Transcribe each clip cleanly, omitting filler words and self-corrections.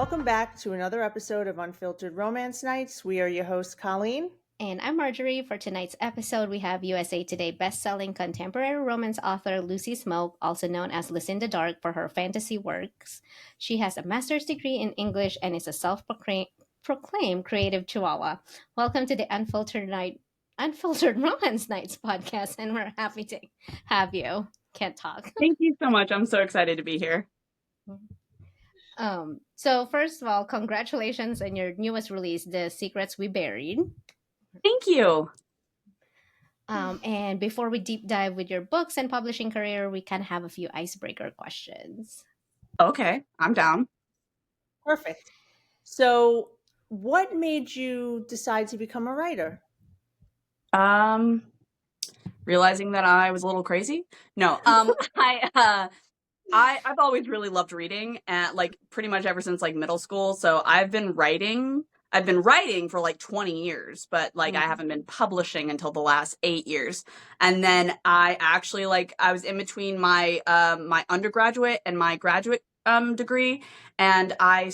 welcome back to another episode of Unfiltered Romance Nights. We are your hosts, Colleen. And I'm Marjorie. For tonight's episode, we have USA Today best-selling contemporary romance author Lucy Smoke, also known as Lucinda Dark, for her fantasy works. She has a master's degree in English and is a self-proclaimed creative chihuahua. Welcome to the Unfiltered Romance Nights podcast, and we're happy to have you. Can't talk. Thank you so much. I'm so excited to be here. So first of all, congratulations on your newest release, The Secrets We Buried. Thank you. And before we deep dive with your books and publishing career, we kind of have a few icebreaker questions. Okay, I'm down. Perfect. So, what made you decide to become a writer? Realizing that I was a little crazy. No, I've always really loved reading, and like pretty much ever since like middle school. So I've been writing for like 20 years, but like I haven't been publishing until the last 8 years. And then I actually I was in between my my undergraduate and my graduate degree, and I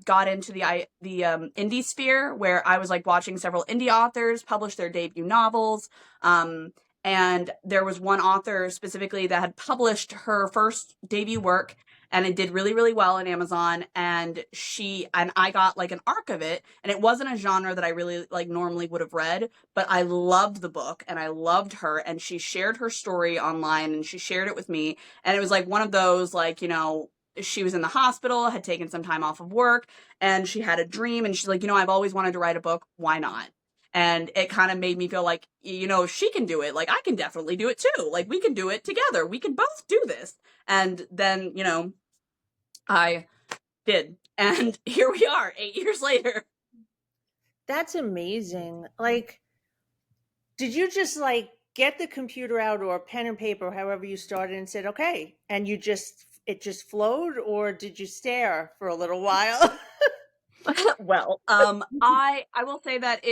got into the indie sphere, where I was like watching several indie authors publish their debut novels. And there was one author specifically that had published her first debut work, and it did really, really well on Amazon. And I got like an arc of it, and it wasn't a genre that I really like normally would have read, but I loved the book and I loved her, and she shared her story online and she shared it with me. And it was like one of those, like, you know, she was in the hospital, had taken some time off of work, and she had a dream, and she's like, you know, I've always wanted to write a book. Why not? And it kind of made me feel like, you know, if she can do it, like I can definitely do it too. Like we can do it together. We can both do this. And then, you know, I did. And here we are 8 years later. That's amazing. Like, did you just like get the computer out or pen and paper, however you started, and said, okay, and it just flowed, or did you stare for a little while? Well, I will say that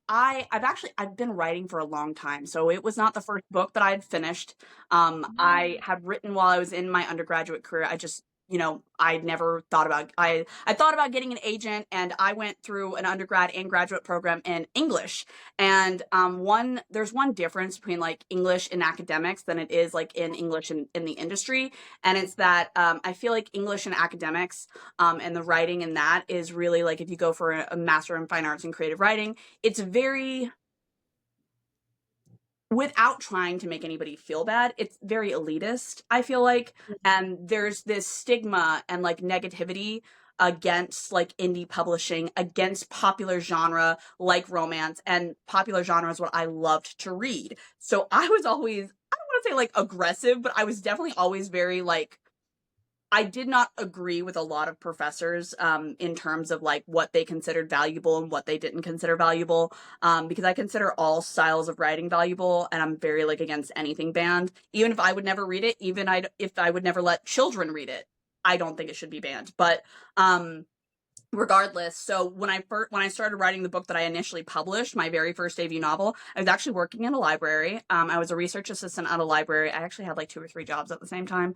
I've been writing for a long time, so it was not the first book that I had finished. I had written while I was in my undergraduate career. I just, you know, I'd never thought about, I thought about getting an agent, and I went through an undergrad and graduate program in English. And there's one difference between like English in academics than it is like in English in the industry. And it's that I feel like English in academics and the writing in that is really like, if you go for a master in fine arts and creative writing, it's very, without trying to make anybody feel bad, it's very elitist, I feel like. And there's this stigma and like negativity against like indie publishing, against popular genre like romance, and popular genre is what I loved to read. So I was always, I don't want to say like aggressive, but I was definitely always very like, I did not agree with a lot of professors in terms of like what they considered valuable and what they didn't consider valuable, because I consider all styles of writing valuable, and I'm very like against anything banned. Even if I would never read it, if I would never let children read it, I don't think it should be banned. But regardless, so when I started writing the book that I initially published, my very first debut novel, I was actually working in a library. I was a research assistant at a library. I actually had like 2 or 3 jobs at the same time.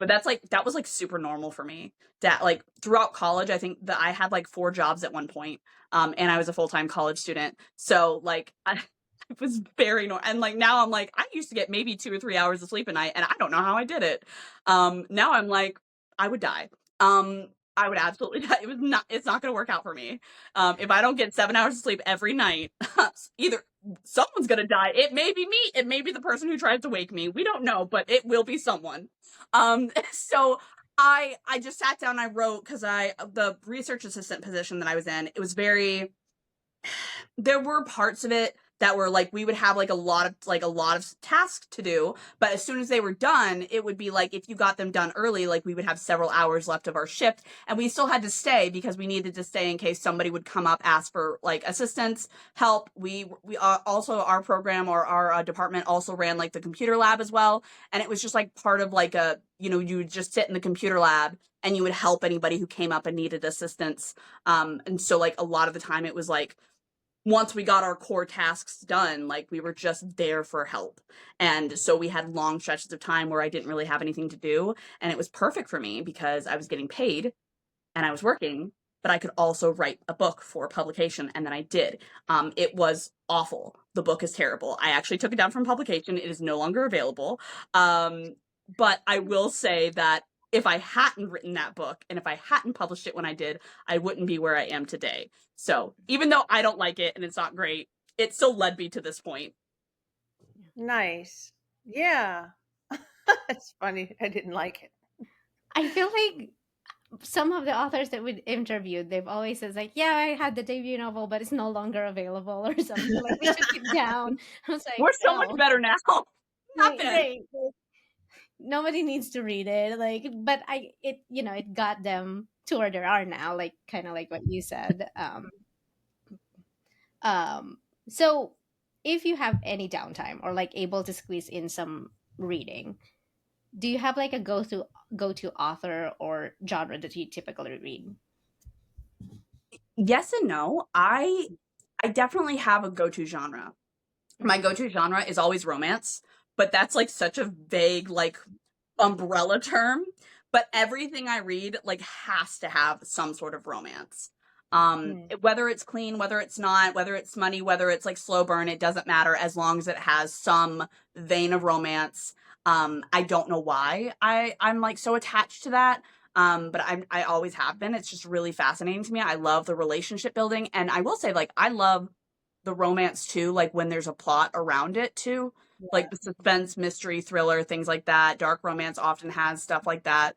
But that was like super normal for me. That like throughout college, I think that I had like 4 jobs at one point. And I was a full-time college student. So like it was very normal. And like now I'm like, I used to get maybe 2 or 3 hours of sleep a night, and I don't know how I did it. Now I'm like, I would die. I would absolutely die. It's not going to work out for me. If I don't get 7 hours of sleep every night, either someone's going to die. It may be me. It may be the person who tries to wake me. We don't know, but it will be someone. So I just sat down and I wrote, because the research assistant position that I was in, it was there were parts of it that were like, we would have like a lot of tasks to do, but as soon as they were done, it would be like, if you got them done early, like we would have several hours left of our shift, and we still had to stay because we needed to stay in case somebody would come up, ask for like assistance, help. We also, our program or our department also ran like the computer lab as well, and it was just like part of like you would just sit in the computer lab and you would help anybody who came up and needed assistance. And so like a lot of the time it was like, once we got our core tasks done, like we were just there for help. And so we had long stretches of time where I didn't really have anything to do. And it was perfect for me because I was getting paid and I was working, but I could also write a book for publication, and then I did. It was awful. The book is terrible. I actually took it down from publication. It is no longer available. But I will say that if I hadn't written that book and if I hadn't published it when I did, I wouldn't be where I am today. So even though I don't like it and it's not great, it still led me to this point. Nice. Yeah. It's funny. I didn't like it. I feel like some of the authors that we interviewed, they've always said like, yeah, I had the debut novel, but it's no longer available or something. Like we took it down. I was like, We're so much no. better now. Happen. Right. Nobody needs to read it. Like, but it got them to where they are now, like kind of like what you said. So if you have any downtime or like able to squeeze in some reading, do you have like a go to author or genre that you typically read? Yes and no. I definitely have a go-to genre. My go-to genre is always romance, but that's like such a vague like umbrella term. But everything I read like has to have some sort of romance. Whether it's clean, whether it's not, whether it's money, whether it's like slow burn, it doesn't matter as long as it has some vein of romance. I don't know why I'm like so attached to that. But I always have been. It's just really fascinating to me. I love the relationship building, and I will say like I love the romance too, like when there's a plot around it too, like the suspense, mystery, thriller, things like that. Dark romance often has stuff like that,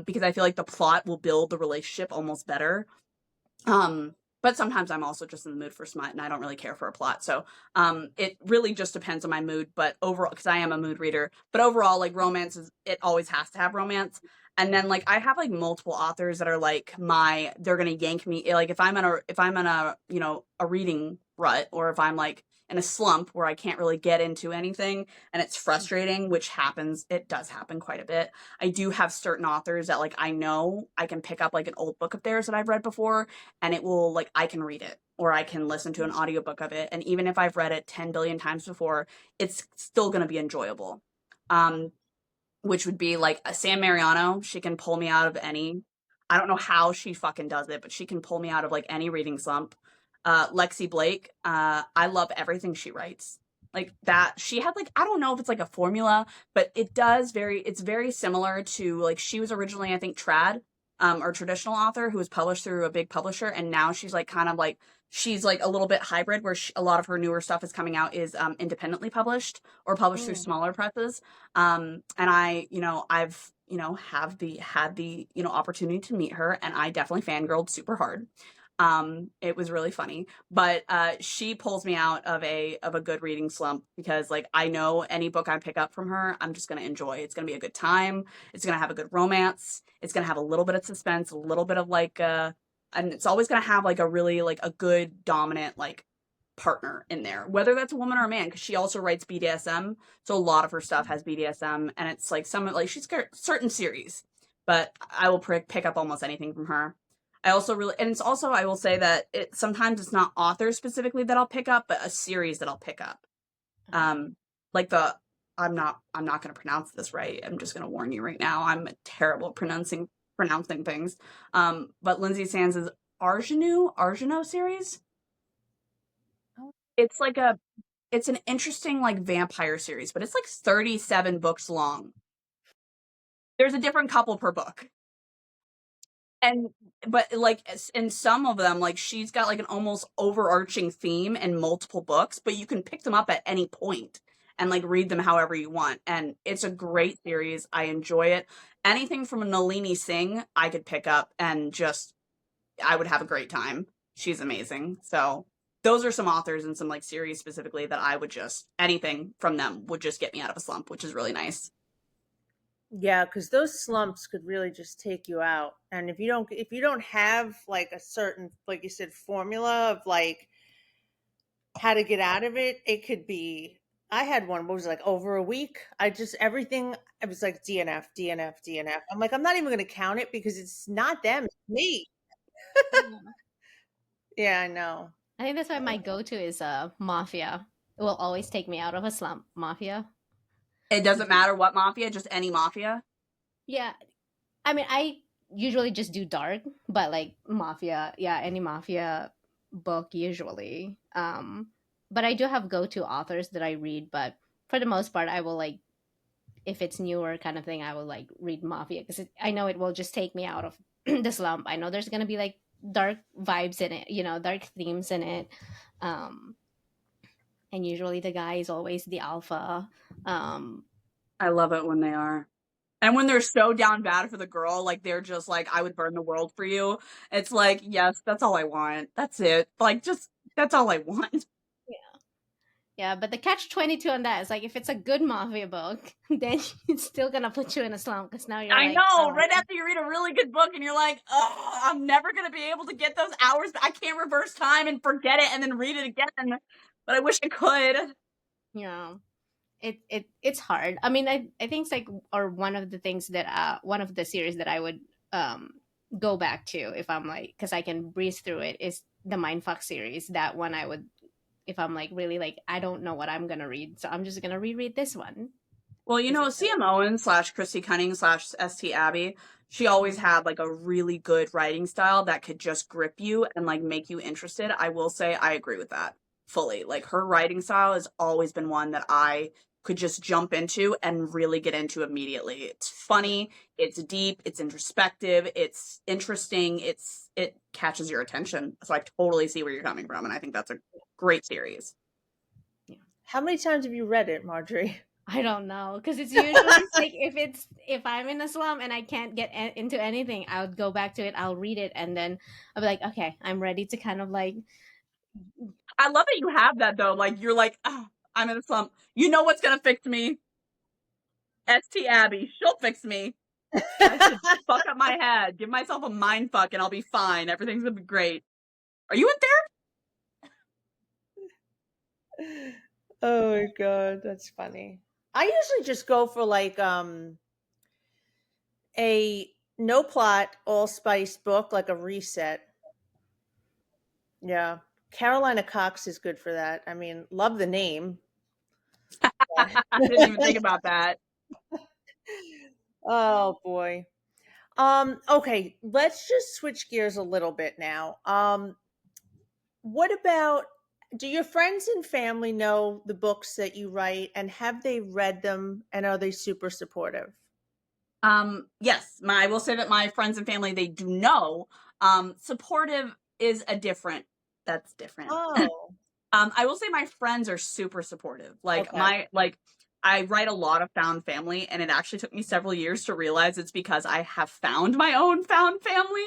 because I feel like the plot will build the relationship almost better. But sometimes I'm also just in the mood for smut and I don't really care for a plot. So it really just depends on my mood. But overall, because I am a mood reader, but overall, like romance it always has to have romance. And then like I have like multiple authors that are like they're gonna yank me. Like if I'm in a a reading rut, or if I'm like in a slump where I can't really get into anything and it's frustrating, which happens, it does happen quite a bit. I do have certain authors that like I know I can pick up like an old book of theirs that I've read before, and it will like I can read it or I can listen to an audiobook of it, and even if I've read it 10 billion times before, it's still going to be enjoyable. Which would be like a Sam Mariano. She can pull me out of any, I don't know how she fucking does it, but she can pull me out of like any reading slump. Lexi Blake, I love everything she writes. Like that, she had like, I don't know if it's like a formula, but it's very similar to like, she was originally, I think, trad, or traditional author who was published through a big publisher. And now she's like kind of like, she's like a little bit hybrid where a lot of her newer stuff is coming out is independently published or published through smaller presses. And I've had the opportunity to meet her, and I definitely fangirled super hard. It was really funny, but she pulls me out of a good reading slump, because like I know any book I pick up from her, I'm just gonna enjoy. It's gonna be a good time. It's gonna have a good romance. It's gonna have a little bit of suspense, a little bit of like and it's always gonna have like a really like a good dominant like partner in there, whether that's a woman or a man, because she also writes BDSM, so a lot of her stuff has BDSM, and it's like some like she's got certain series, but I will pick up almost anything from her. I also really, and it's also, I will say that sometimes it's not authors specifically that I'll pick up, but a series that I'll pick up. Like I'm not going to pronounce this right. I'm just going to warn you right now. I'm terrible at pronouncing things. But Lindsay Sands' Arjano series. It's like it's an interesting like vampire series, but it's like 37 books long. There's a different couple per book. And but like in some of them, like she's got like an almost overarching theme in multiple books, but you can pick them up at any point and like read them however you want. And it's a great series. I enjoy it. Anything from a Nalini Singh I could pick up and just I would have a great time. She's amazing. So those are some authors and some like series specifically that I would just anything from them would just get me out of a slump, which is really nice. Yeah, because those slumps could really just take you out. And if you don't have like a certain, like you said, formula of like how to get out of it, it could be. I had one, what was it, like over a week. I just everything. It was like DNF, DNF, DNF. I'm like, I'm not even going to count it because it's not them, it's me. Yeah. Yeah, I know. I think that's why my go-to is Mafia. It will always take me out of a slump. Mafia. It doesn't matter what mafia, just any mafia. Yeah, I mean, I usually just do dark, but like mafia, yeah, any mafia book usually. But I do have go-to authors that I read, but for the most part, I will like, if it's newer kind of thing, I will like read mafia because I know it will just take me out of the slump. I know there's gonna be like dark vibes in it, you know, dark themes in it. Um, and usually the guy is always the alpha. Um, I love it when they are. And when they're so down bad for the girl, like they're just like, I would burn the world for you. It's like, yes, that's all I want. That's it. Like, just, that's all I want. yeah, but the catch-22 on that is like if it's a good mafia book, then it's still gonna put you in a slump because now you're I like, know, oh, right after you read a really good book and you're like, oh, I'm never going to be able to get those hours. I can't reverse time and forget it and then read it again. But I wish I could. you know, it's hard. I mean, I think it's like, or one of the things that one of the series that I would um go back to if I'm like, because I can breeze through it, is the Mindfuck series. That one I would, if I'm like really like I don't know what I'm gonna read, so I'm just gonna reread this one. Well, you Is know, it? CM Owen slash Christy Cunning slash ST Abby, she always had like a really good writing style that could just grip you and like make you interested. I will say I agree with that fully. Like her writing style has always been one that I could just jump into and really get into immediately. It's funny, it's deep, it's introspective, it's interesting, it catches your attention. So I totally see where you're coming from, and I think that's a great series. How many times have you read it, Marjorie? I don't know because it's usually like if I'm in a slump and I can't get into anything, I would go back to it. I'll read it and then I'll be like, okay, I'm ready to kind of like, I love that you have that though. Like you're like, oh, I'm in a slump. You know what's gonna fix me? ST Abby. She'll fix me. I should fuck up my head, give myself a mind fuck, and I'll be fine. Everything's gonna be great. Are you in Oh my god, that's funny. I usually just go for like a no plot, allspice book, like a reset. Yeah. Carolina Cox is good for that. I mean, love the name. therapy? I didn't even think about that. Oh boy. Okay, let's just switch gears a little bit now. What about, do your friends and family know the books that you write, and have they read them, and are they super supportive? Yes, I will say that my friends and family, they do know. Supportive is a different. That's different. Oh, I will say my friends are super supportive. Like okay. I write a lot of found family, and it actually took me several years to realize it's because I have found my own found family.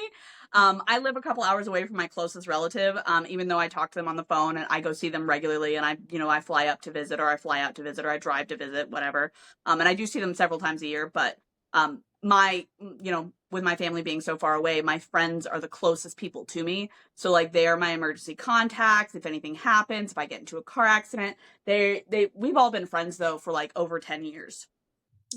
I live a couple hours away from my closest relative, even though I talk to them on the phone and I go see them regularly, and I fly up to visit, or I fly out to visit, or I drive to visit, whatever. And I do see them several times a year, but with my family being so far away, my friends are the closest people to me. So like they are my emergency contacts. If anything happens, if I get into a car accident, we've all been friends though for like over 10 years.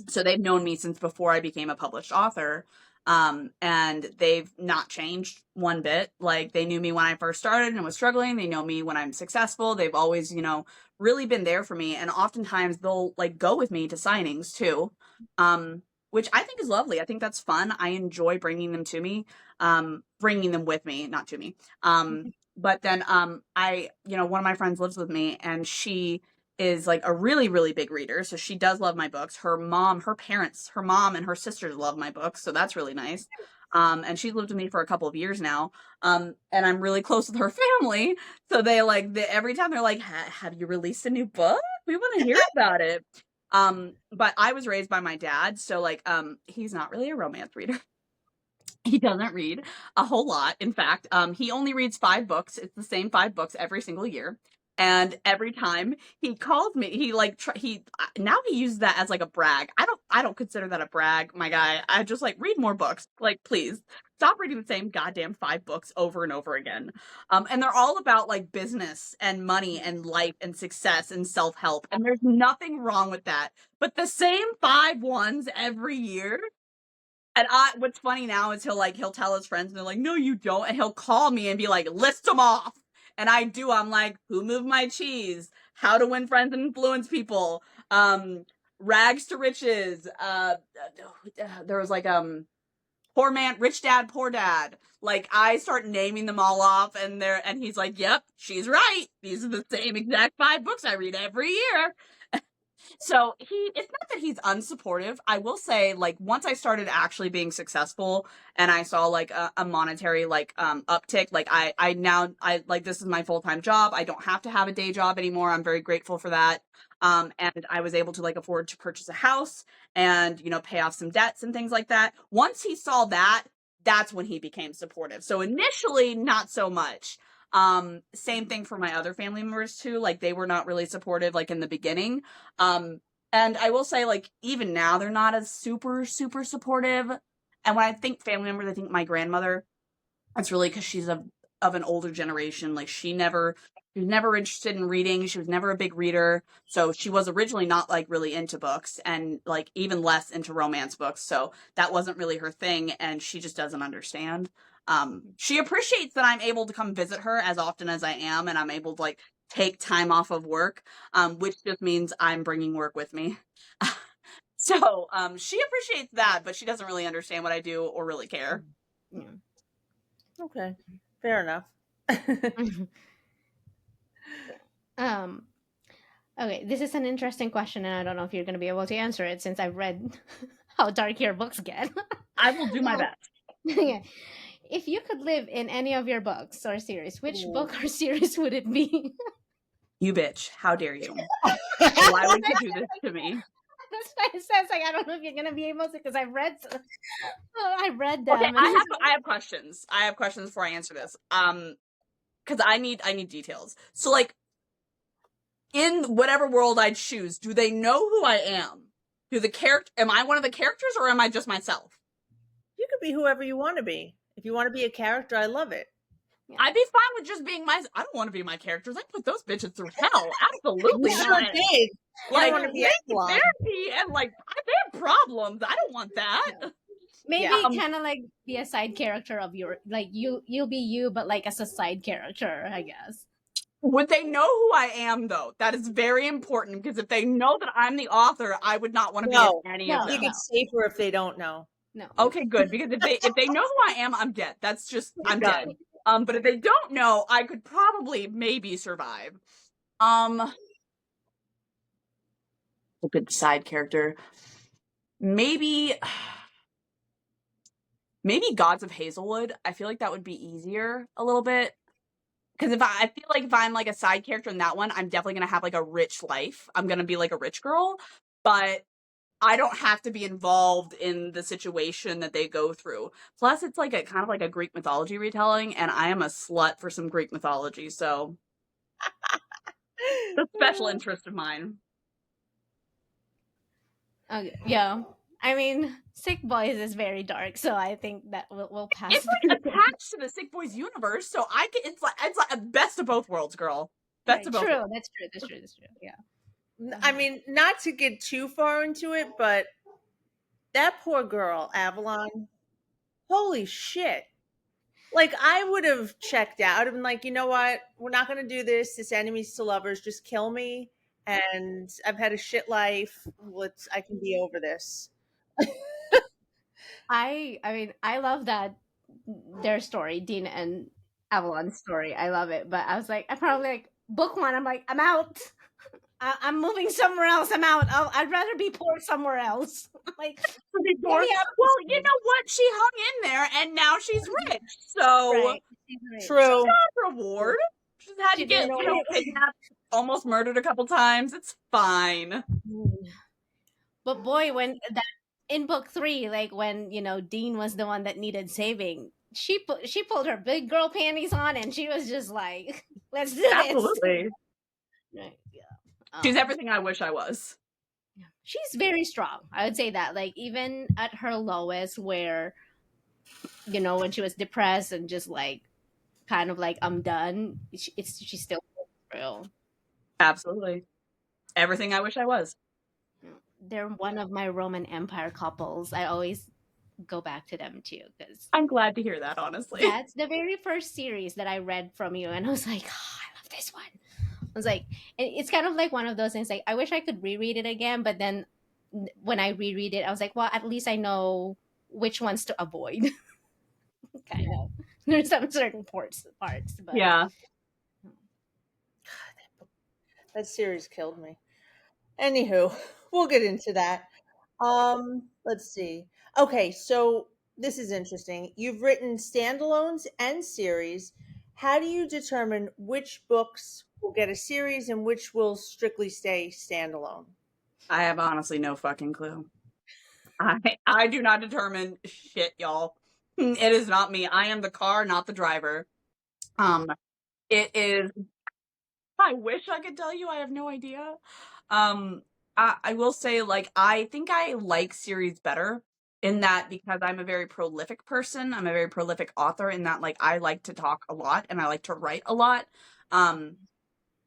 So they've known me since before I became a published author. And they've not changed one bit. Like they knew me when I first started and was struggling. They know me when I'm successful. They've always, really been there for me. And oftentimes they'll like go with me to signings too. Which I think is lovely. I think that's fun. I enjoy bringing them to me, bringing them with me, not to me. But then one of my friends lives with me, and she is like a really, really big reader. So she does love my books. Her mom and her sisters love my books. So that's really nice. And she's lived with me for a couple of years now. And I'm really close with her family. So every time they're like, have you released a new book? We want to hear about it. But I was raised by my dad. So he's not really a romance reader. He doesn't read a whole lot. In fact, he only reads 5 books. It's the same 5 books every single year. And every time he calls me, now he uses that as like a brag. I don't consider that a brag, my guy. I just like read more books. Like, please stop reading the same goddamn 5 books over and over again. And they're all about like business and money and life and success and self-help. And there's nothing wrong with that. But the same 5 ones every year. And what's funny now is he'll tell his friends and they're like, no, you don't. And he'll call me and be like, list them off. And I do. I'm like, Who Moved My Cheese? How to Win Friends and Influence People. Rags to Riches. There was Poor man, rich dad, poor dad. Like, I start naming them all off, and he's like, yep, she's right. These are the same exact 5 books I read every year. So it's not that he's unsupportive. I will say, like, once I started actually being successful and I saw like a monetary like uptick, like I now like, this is my full-time job. I don't have to have a day job anymore. I'm very grateful for that. And I was able to like afford to purchase a house and, you know, pay off some debts and things like that. Once he saw that, that's when he became supportive. So initially, not so much. Same thing for my other family members too. Like, they were not really supportive like in the beginning. And I will say, like, even now they're not as super supportive. And when I think family members, I think my grandmother. It's really because she's of an older generation. Like, she was never interested in reading. She was never a big reader. So she was originally not like really into books, and like even less into romance books. So that wasn't really her thing, and she just doesn't understand. She appreciates that I'm able to come visit her as often as I am, and I'm able to like take time off of work, which just means I'm bringing work with me. So she appreciates that, but she doesn't really understand what I do or really care. Yeah. Okay, fair enough. um okay, this is an interesting question, and I don't know if you're going to be able to answer it since I've read how dark your books get. I will do my best. Yeah. If you could live in any of your books or series, which Ooh. book or series would it be? You bitch. How dare you? Why would you do this to me? That's why it says like I don't know if you're gonna be able to, because I read them. Okay, And I have questions. I have questions before I answer this. Because I need details. So, like, in whatever world I choose, do they know who I am? Am I one of the characters, or am I just myself? You could be whoever you want to be. If you want to be a character, I love it. I'd be fine with just being myself. I don't want to be my characters. I put those bitches through hell. Absolutely You not. sure did. Like, you don't want to be Avalon. therapy and like they have problems. I don't want that. maybe Yeah. kind of like be a side character of your, like you'll be you, but like as a side character, I guess. Would they know who I am, though? That is very important, because if they know that I'm the author, I would not want to be in any of I them. think it's safer if they don't know. No. Okay, good, because if they know who I am, I'm dead. That's just, I'm done. dead. But if they don't know, I could probably maybe survive. A good side character. Maybe Gods of Hazelwood. I feel like that would be easier a little bit. Because I feel like if I'm like a side character in that one, I'm definitely gonna have like a rich life. I'm gonna be like a rich girl, but I don't have to be involved in the situation that they go through. Plus, it's like a kind of like a Greek mythology retelling, and I am a slut for some Greek mythology, so it's a special interest of mine. Okay, yeah. I mean, Sick Boys is very dark, so I think that we'll pass. It's like attached to the Sick Boys universe, so it's like a best of both worlds, girl. Best of both. True. Worlds. That's true. Yeah. I mean, not to get too far into it, but that poor girl, Avalon, holy shit. Like, I would have checked out. I'd have been like, you know what? We're not going to do this. This enemies to lovers. Just kill me. And I've had a shit life. I can be over this. I mean, I love that their story, Dean and Avalon's story. I love it, but I was like, I probably like book one. I'm like, I'm out. I'm moving somewhere else. I'm out. I'd rather be poor somewhere else. Like, well, you know what? She hung in there, and now she's rich. So right. True. She got a reward. She's had to get kidnapped, almost murdered a couple times. It's fine. But boy, when that in book 3, like when Dean was the one that needed saving, she pulled her big girl panties on, and she was just like, "Let's do this." Absolutely. Right. Yeah. She's everything I wish I was. She's very strong. I would say that. Like, even at her lowest, where when she was depressed and just like kind of like, I'm done, she's still real. Absolutely. Everything I wish I was. They're one of my Roman Empire couples. I always go back to them too, because I'm glad to hear that, honestly. that's the very first series that I read from you, and I was like, oh, I love this one. I was like, it's kind of like one of those things, like, I wish I could reread it again, but then when I reread it, I was like, well, at least I know which ones to avoid. Kind of. There's some certain parts, but Yeah. That series killed me. Anywho, we'll get into that. Let's see. Okay, so this is interesting. You've written standalones and series. How do you determine which books will get a series and which will strictly stay standalone? I have honestly no fucking clue. I do not determine shit, y'all. It is not me. I am the car, not the driver. It is. I wish I could tell you. I have no idea. Um, I will say, like, I think I like series better in that because I'm a very prolific person. I'm a very prolific author in that, like, I like to talk a lot and I like to write a lot. Um,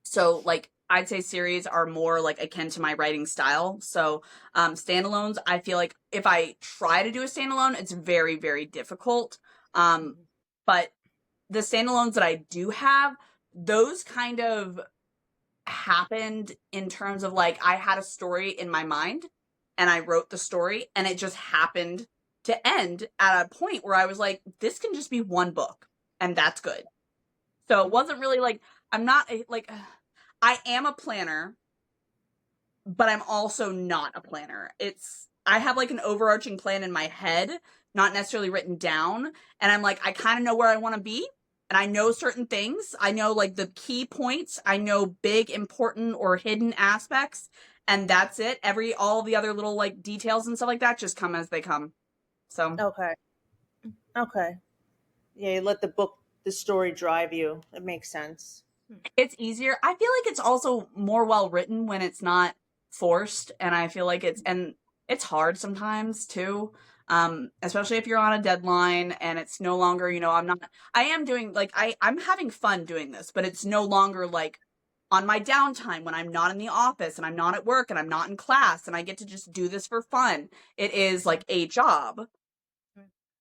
so like I'd say series are more like akin to my writing style. So standalones, I feel like if I try to do a standalone, it's very, very difficult. But the standalones that I do have, those kind of happened in terms of like I had a story in my mind and I wrote the story and it just happened to end at a point where I was like, this can just be one book and that's good. So it wasn't really like I'm not like I am a planner, but I'm also not a planner. I have like an overarching plan in my head, not necessarily written down, and I'm like I kind of know where I want to be, and I know certain things. I know like the key points. I know big, important, or hidden aspects, and that's it. All the other little like details and stuff like that just come as they come. So Okay. Okay. Yeah, you let the story drive you. It makes sense. it's easier. I feel like it's also more well written when it's not forced, and I feel like it's hard sometimes too. Especially if you're on a deadline and it's no longer, I am doing like I'm having fun doing this, but it's no longer like on my downtime when I'm not in the office and I'm not at work and I'm not in class and I get to just do this for fun. It is like a job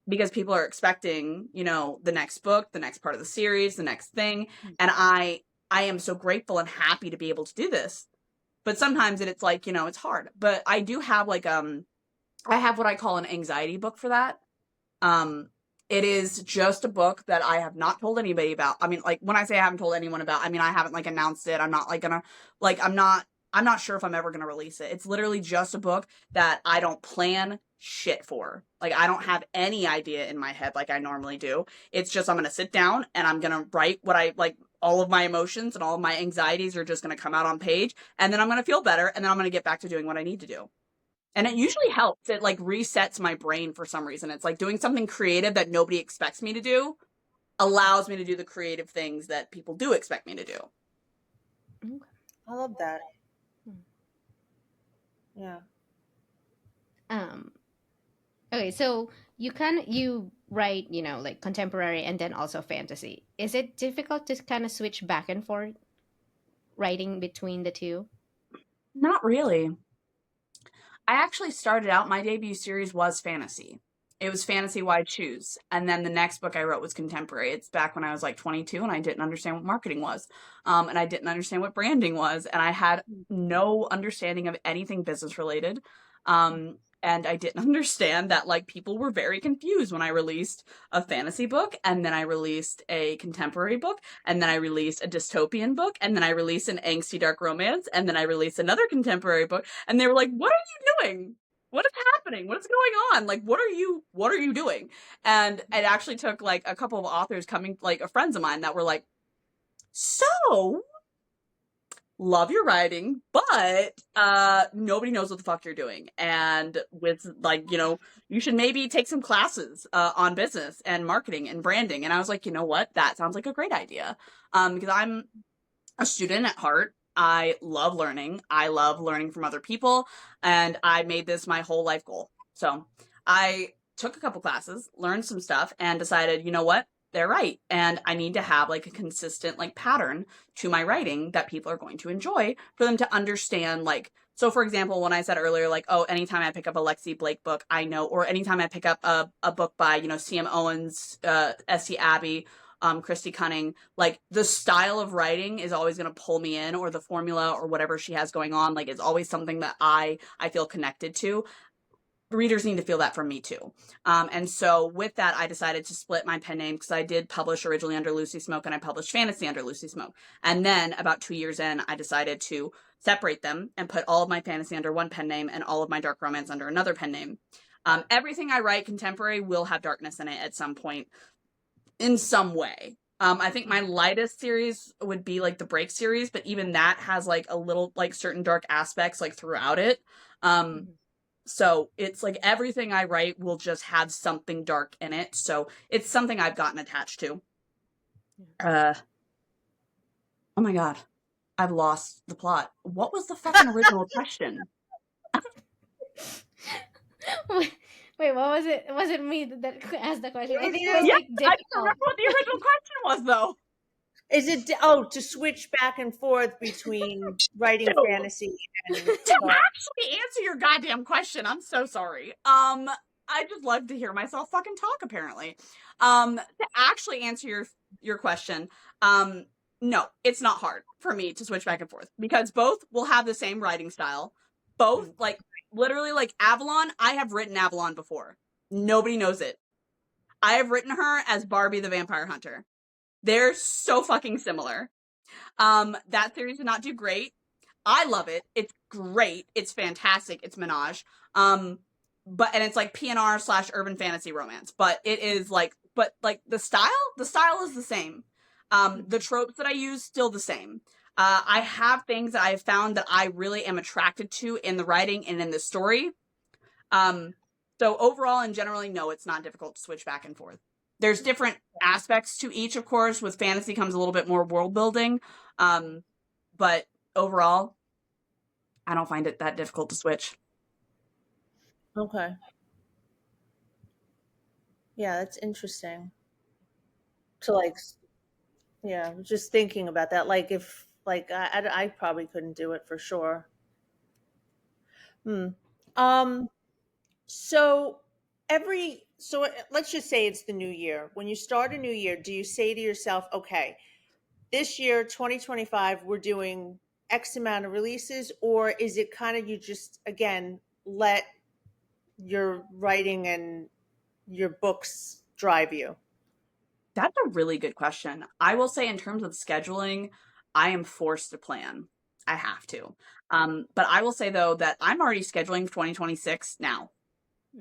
because people are expecting, the next book, the next part of the series, the next thing. And I am so grateful and happy to be able to do this. But sometimes it's like, it's hard. But I do have like I have what I call an anxiety book for that. Um it is just a book that I have not told anybody about. I mean, like when I say I haven't told anyone about, I mean I haven't like announced it. I'm not like gonna like I'm not sure if I'm ever gonna release it. It's literally just a book that I don't plan shit for. Like I don't have any idea in my head like I normally do. It's just I'm gonna sit down and I'm gonna write what I like. All of my emotions and all of my anxieties are just gonna come out on page, and then I'm gonna feel better, and then I'm gonna get back to doing what I need to do. And it usually helps. It like resets my brain for some reason. It's like doing something creative that nobody expects me to do allows me to do the creative things that people do expect me to do. I love that. Yeah. Okay, so you write, like contemporary and then also fantasy. Is it difficult to kind of switch back and forth writing between the two? Not really. I actually started out, my debut series was fantasy. It was Fantasy Why Choose. And then the next book I wrote was contemporary. It's back when I was like 22 and I didn't understand what marketing was. And I didn't understand what branding was. And I had no understanding of anything business related. And I didn't understand that like people were very confused when I released a fantasy book and then I released a contemporary book and then I released a dystopian book and then I released an angsty dark romance and then I released another contemporary book, and they were like, "What are you doing? What is happening? What is going on? Like, what are you doing?" And it actually took like a couple of authors coming, like friends of mine that were like, "So love your writing, but nobody knows what the fuck you're doing, and with like you should maybe take some classes on business and marketing and branding." And I was like, you know what, that sounds like a great idea, because I'm a student at heart. I love learning from other people, and I made this my whole life goal. So I took a couple classes, learned some stuff, and decided, you know what, they're right, and I need to have like a consistent like pattern to my writing that people are going to enjoy for them to understand. Like, so for example, when I said earlier, like, oh, anytime I pick up a Lexi Blake book, I know, or anytime I pick up a book by CM Owens, S.T. Abbey, Christy Cunning, like the style of writing is always going to pull me in, or the formula or whatever she has going on, like it's always something that I feel connected to. readers need to feel that from me too. And so with that, I decided to split my pen name, because I did publish originally under Lucy Smoke and I published fantasy under Lucy Smoke. And then about 2 years in, I decided to separate them and put all of my fantasy under one pen name and all of my dark romance under another pen name. Everything I write contemporary will have darkness in it at some point in some way. I think my lightest series would be like the Break series, but even that has like a little like certain dark aspects like throughout it. So it's like everything I write will just have something dark in it. So it's something I've gotten attached to. Oh my God. I've lost the plot. What was the fucking original question? Wait, what was it? Was it me that asked the question? I think it was Yeah, like I don't difficult. remember what the original question was though. Is it to switch back and forth between writing No. fantasy and To actually answer your goddamn question, I'm so sorry. I just love to hear myself fucking talk, apparently. To actually answer your question, no, it's not hard for me to switch back and forth, because both will have the same writing style. Both, like, literally, like, Avalon, I have written Avalon before. Nobody knows it. I have written her as Barbie the Vampire Hunter. They're so fucking similar. That series did not do great. I love it. It's great. It's fantastic. It's Menage. And it's like PNR / urban fantasy romance, but it is like, the style is the same. The tropes that I use, still the same. I have things that I have found that I really am attracted to in the writing and in the story. So overall and generally, no, it's not difficult to switch back and forth. There's different aspects to each, of course. With fantasy comes a little bit more world building. But overall, I don't find it that difficult to switch. Okay. Yeah, that's interesting. To like, yeah, just thinking about that. Like if, like, I probably couldn't do it for sure. So let's just say it's the new year. When you start a new year, do you say to yourself, okay, this year, 2025, we're doing X amount of releases, or is it kind of you just, again, let your writing and your books drive you? That's a really good question. I will say, in terms of scheduling, I am forced to plan. I have to. But I will say, though, that I'm already scheduling 2026 now.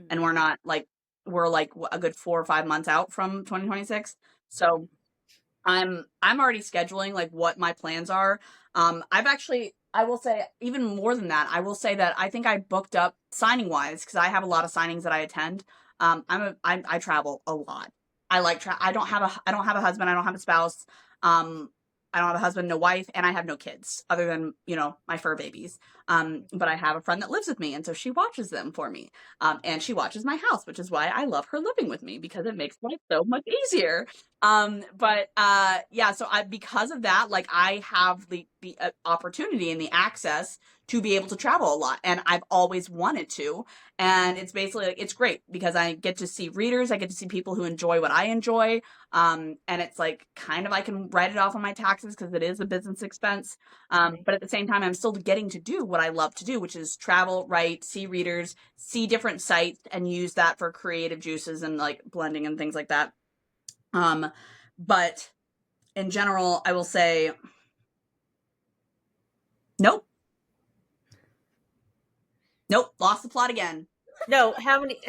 And we're not like, we're like a good 4 or 5 months out from 2026. So I'm already scheduling like what my plans are. I will say even more than that. I will say that I think I booked up signing wise, because I have a lot of signings that I attend. I travel a lot. I don't have a husband. I don't have a spouse. I don't have a husband, no wife, and I have no kids other than, my fur babies. But I have a friend that lives with me, and so she watches them for me. And she watches my house, which is why I love her living with me, because it makes life so much easier. Yeah, so because of that, like, I have the opportunity and the access to be able to travel a lot, and I've always wanted to. And it's basically like, it's great because I get to see readers, I get to see people who enjoy what I enjoy. And it's like, kind of, I can write it off on my taxes because it is a business expense. But at the same time, I'm still getting to do what I love to do, which is travel, write, see readers, see different sites, and use that for creative juices and like blending and things like that. But in general, I will say, nope, lost the plot again. No, how many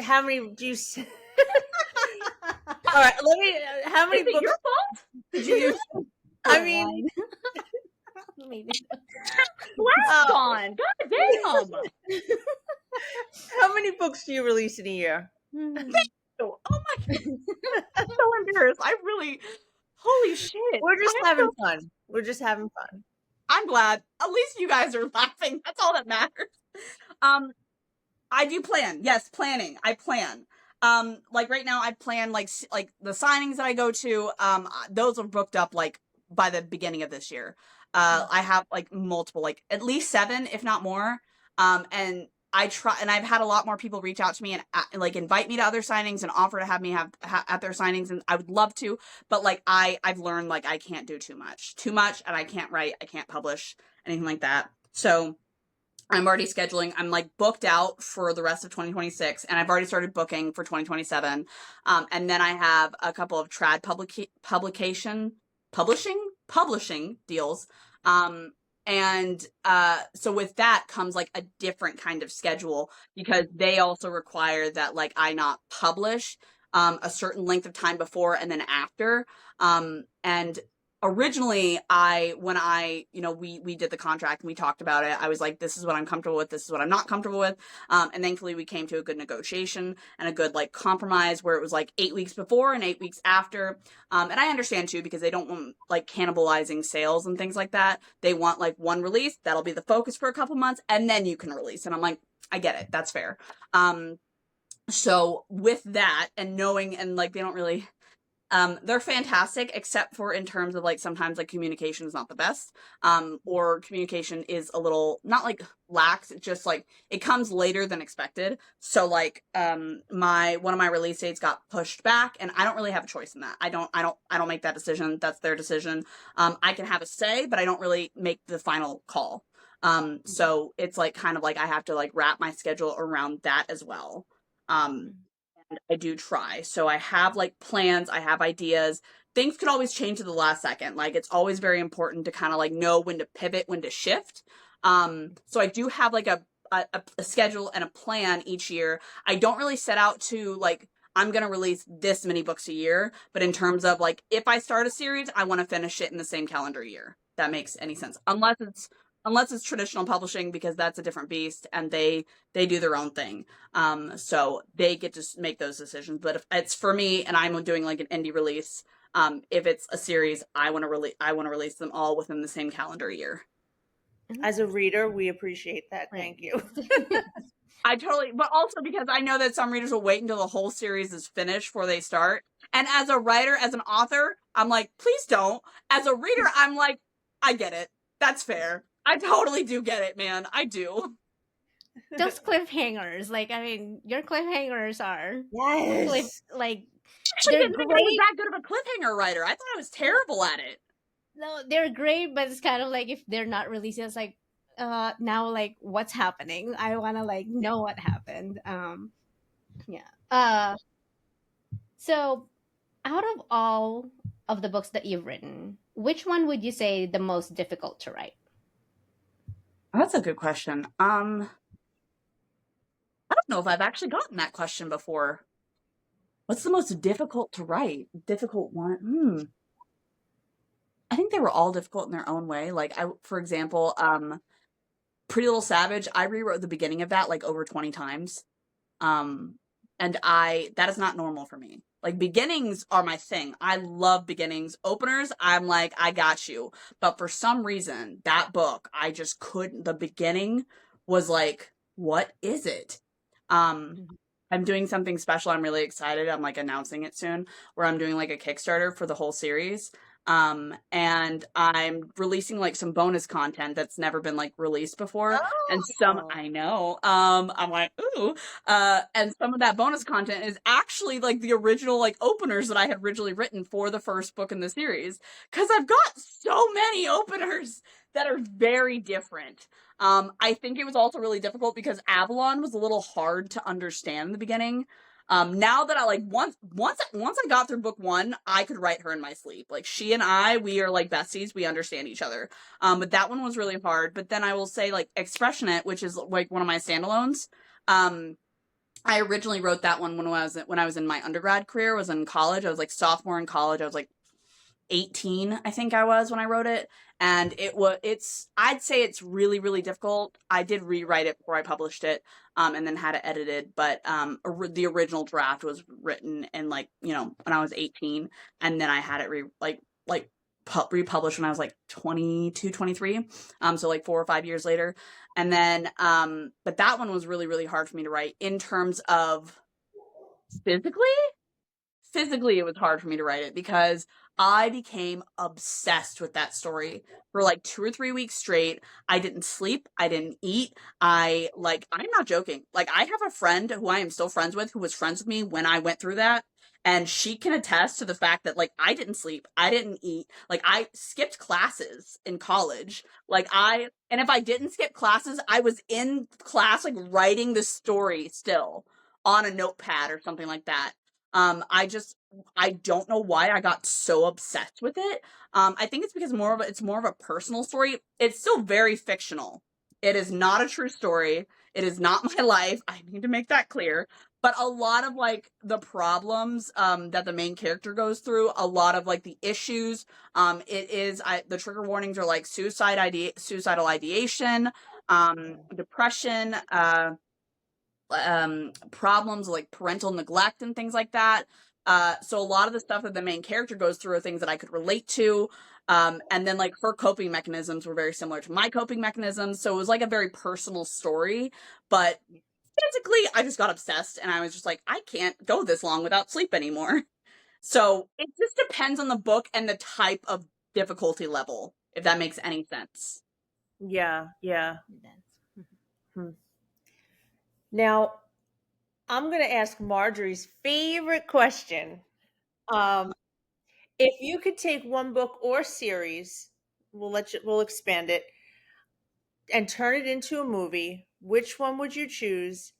do you All right, how many Is it books your fault? did you use? I mean, Maybe. Last gone. God damn. how many books do you release in a year? Oh my God. I'm so embarrassed. Holy shit. We're just having fun. We're just having fun. I'm glad. At least you guys are laughing. That's all that matters. I do plan. Yes, planning. I plan. Like right now, I plan like the signings that I go to. Those are booked up like by the beginning of this year. I have like multiple, like at least 7, if not more. And I try, and I've had a lot more people reach out to me and like invite me to other signings and offer to have me have at their signings, and I would love to, but like I've learned like I can't do too much, and I can't write, I can't publish anything like that. So I'm already scheduling. I'm like booked out for the rest of 2026, and I've already started booking for 2027. And then I have a couple of trad publishing deals. Um, and so with that comes like a different kind of schedule, because they also require that like I not publish a certain length of time before and then after. And originally when I we did the contract and we talked about it, I was like, this is what I'm comfortable with, this is what I'm not comfortable with, and thankfully we came to a good negotiation and a good like compromise where it was like 8 weeks before and 8 weeks after. And I understand too, because they don't want like cannibalizing sales and things like that. They want like one release that'll be the focus for a couple months and then you can release, and I'm like, I get it, that's fair. So with that and knowing, and like they don't really they're fantastic, except for in terms of like sometimes like communication is not the best, or communication is a little not like lax. It's just like it comes later than expected. So like one of my release dates got pushed back, and I don't really have a choice in that. I don't make that decision. That's their decision. I can have a say, but I don't really make the final call. So it's like kind of like I have to like wrap my schedule around that as well. I do try. So I have like plans, I have ideas. Things could always change to the last second. Like it's always very important to kind of like know when to pivot, when to shift. So I do have like a schedule and a plan each year. I don't really set out to like I'm going to release this many books a year, but in terms of like if I start a series, I want to finish it in the same calendar year. That makes any sense. Unless it's traditional publishing, because that's a different beast and they do their own thing. So they get to make those decisions. But if it's for me and I'm doing like an indie release, if it's a series, I want to release them all within the same calendar year. As a reader, we appreciate that. Thank you. But also because I know that some readers will wait until the whole series is finished before they start. And as a writer, as an author, I'm like, please don't. As a reader, I'm like, I get it. That's fair. I totally do get it, man. I do. Those cliffhangers, like I mean, your cliffhangers are Yes. like Actually, they're didn't think I was great. that good of a cliffhanger writer. I thought I was terrible at it. No, they're great, but it's kind of like if they're not released, it's like now like what's happening? I want to like know what happened. Yeah. So out of all of the books that you've written, which one would you say the most difficult to write? That's a good question. I don't know if I've actually gotten that question before. What's the most difficult to write? Difficult one? I think they were all difficult in their own way. Like for example, Pretty Little Savage, I rewrote the beginning of that like over 20 times. And that is not normal for me. Like beginnings are my thing. I love beginnings. Openers, I'm like, I got you. But for some reason, that book, I just couldn't. The beginning was like, what is it? I'm doing something special. I'm really excited. I'm like announcing it soon, where I'm doing like a Kickstarter for the whole series. And I'm releasing like some bonus content that's never been like released before. And I know, I'm like, ooh, and some of that bonus content is actually like the original like openers that I had originally written for the first book in the series. Cause I've got so many openers that are very different. I think it was also really difficult because Avalon was a little hard to understand in the beginning. Now that I like once I got through book one, I could write her in my sleep. Like she and we are like besties. We understand each other. But that one was really hard. But then I will say like Expressionate, which is like one of my standalones. I originally wrote that one when I was in my undergrad career. I was in college. I was like sophomore in college. I was like 18, I think I was when I wrote it. And I'd say it's really, really difficult. I did rewrite it before I published it, and then had it edited. But the original draft was written in like, when I was 18, and then I had it republished when I was like 22, 23. So like 4 or 5 years later. And then, but that one was really, really hard for me to write in terms of physically. Physically, it was hard for me to write it because I became obsessed with that story for like 2 or 3 weeks straight. I didn't sleep. I didn't eat. I'm not joking. Like I have a friend who I am still friends with who was friends with me when I went through that. And she can attest to the fact that, like, I didn't sleep, I didn't eat, like, I skipped classes in college. And if I didn't skip classes, I was in class, like, writing the story still on a notepad or something like that. I don't know why I got so obsessed with it. I think it's because it's more of a personal story. It's still very fictional. It is not a true story. It is not my life. I need to make that clear. But a lot of, like, the problems that the main character goes through, a lot of, like, the issues, the trigger warnings are like suicidal ideation, depression, problems like parental neglect and things like that. So a lot of the stuff that the main character goes through are things that I could relate to. And then, like, her coping mechanisms were very similar to my coping mechanisms. So it was like a very personal story, but physically I just got obsessed and I was just like, I can't go this long without sleep anymore. So it just depends on the book and the type of difficulty level, if that makes any sense. Yeah, yeah. Hmm. Now, I'm going to ask Marjorie's favorite question. If you could take one book or series, we'll expand it and turn it into a movie, which one would you choose?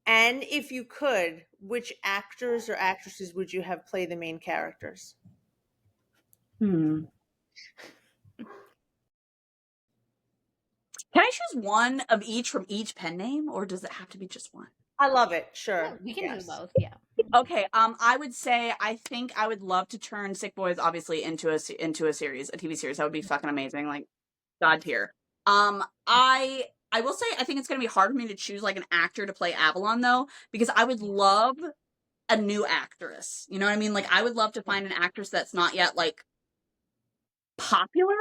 And if you could, which actors or actresses would you have play the main characters? Can I choose one of each from each pen name, or does it have to be just one? I love it. Yeah, Sure. we can do Yes. both. Yeah. Okay, I would say I think I would love to turn Sick Boys obviously into a series, a TV series. That would be fucking amazing. Like, God tier. I will say I think it's gonna be hard for me to choose, like, an actor to play Avalon, though, because I would love a new actress. You know what I mean? Like, I would love to find an actress that's not yet, like, popular,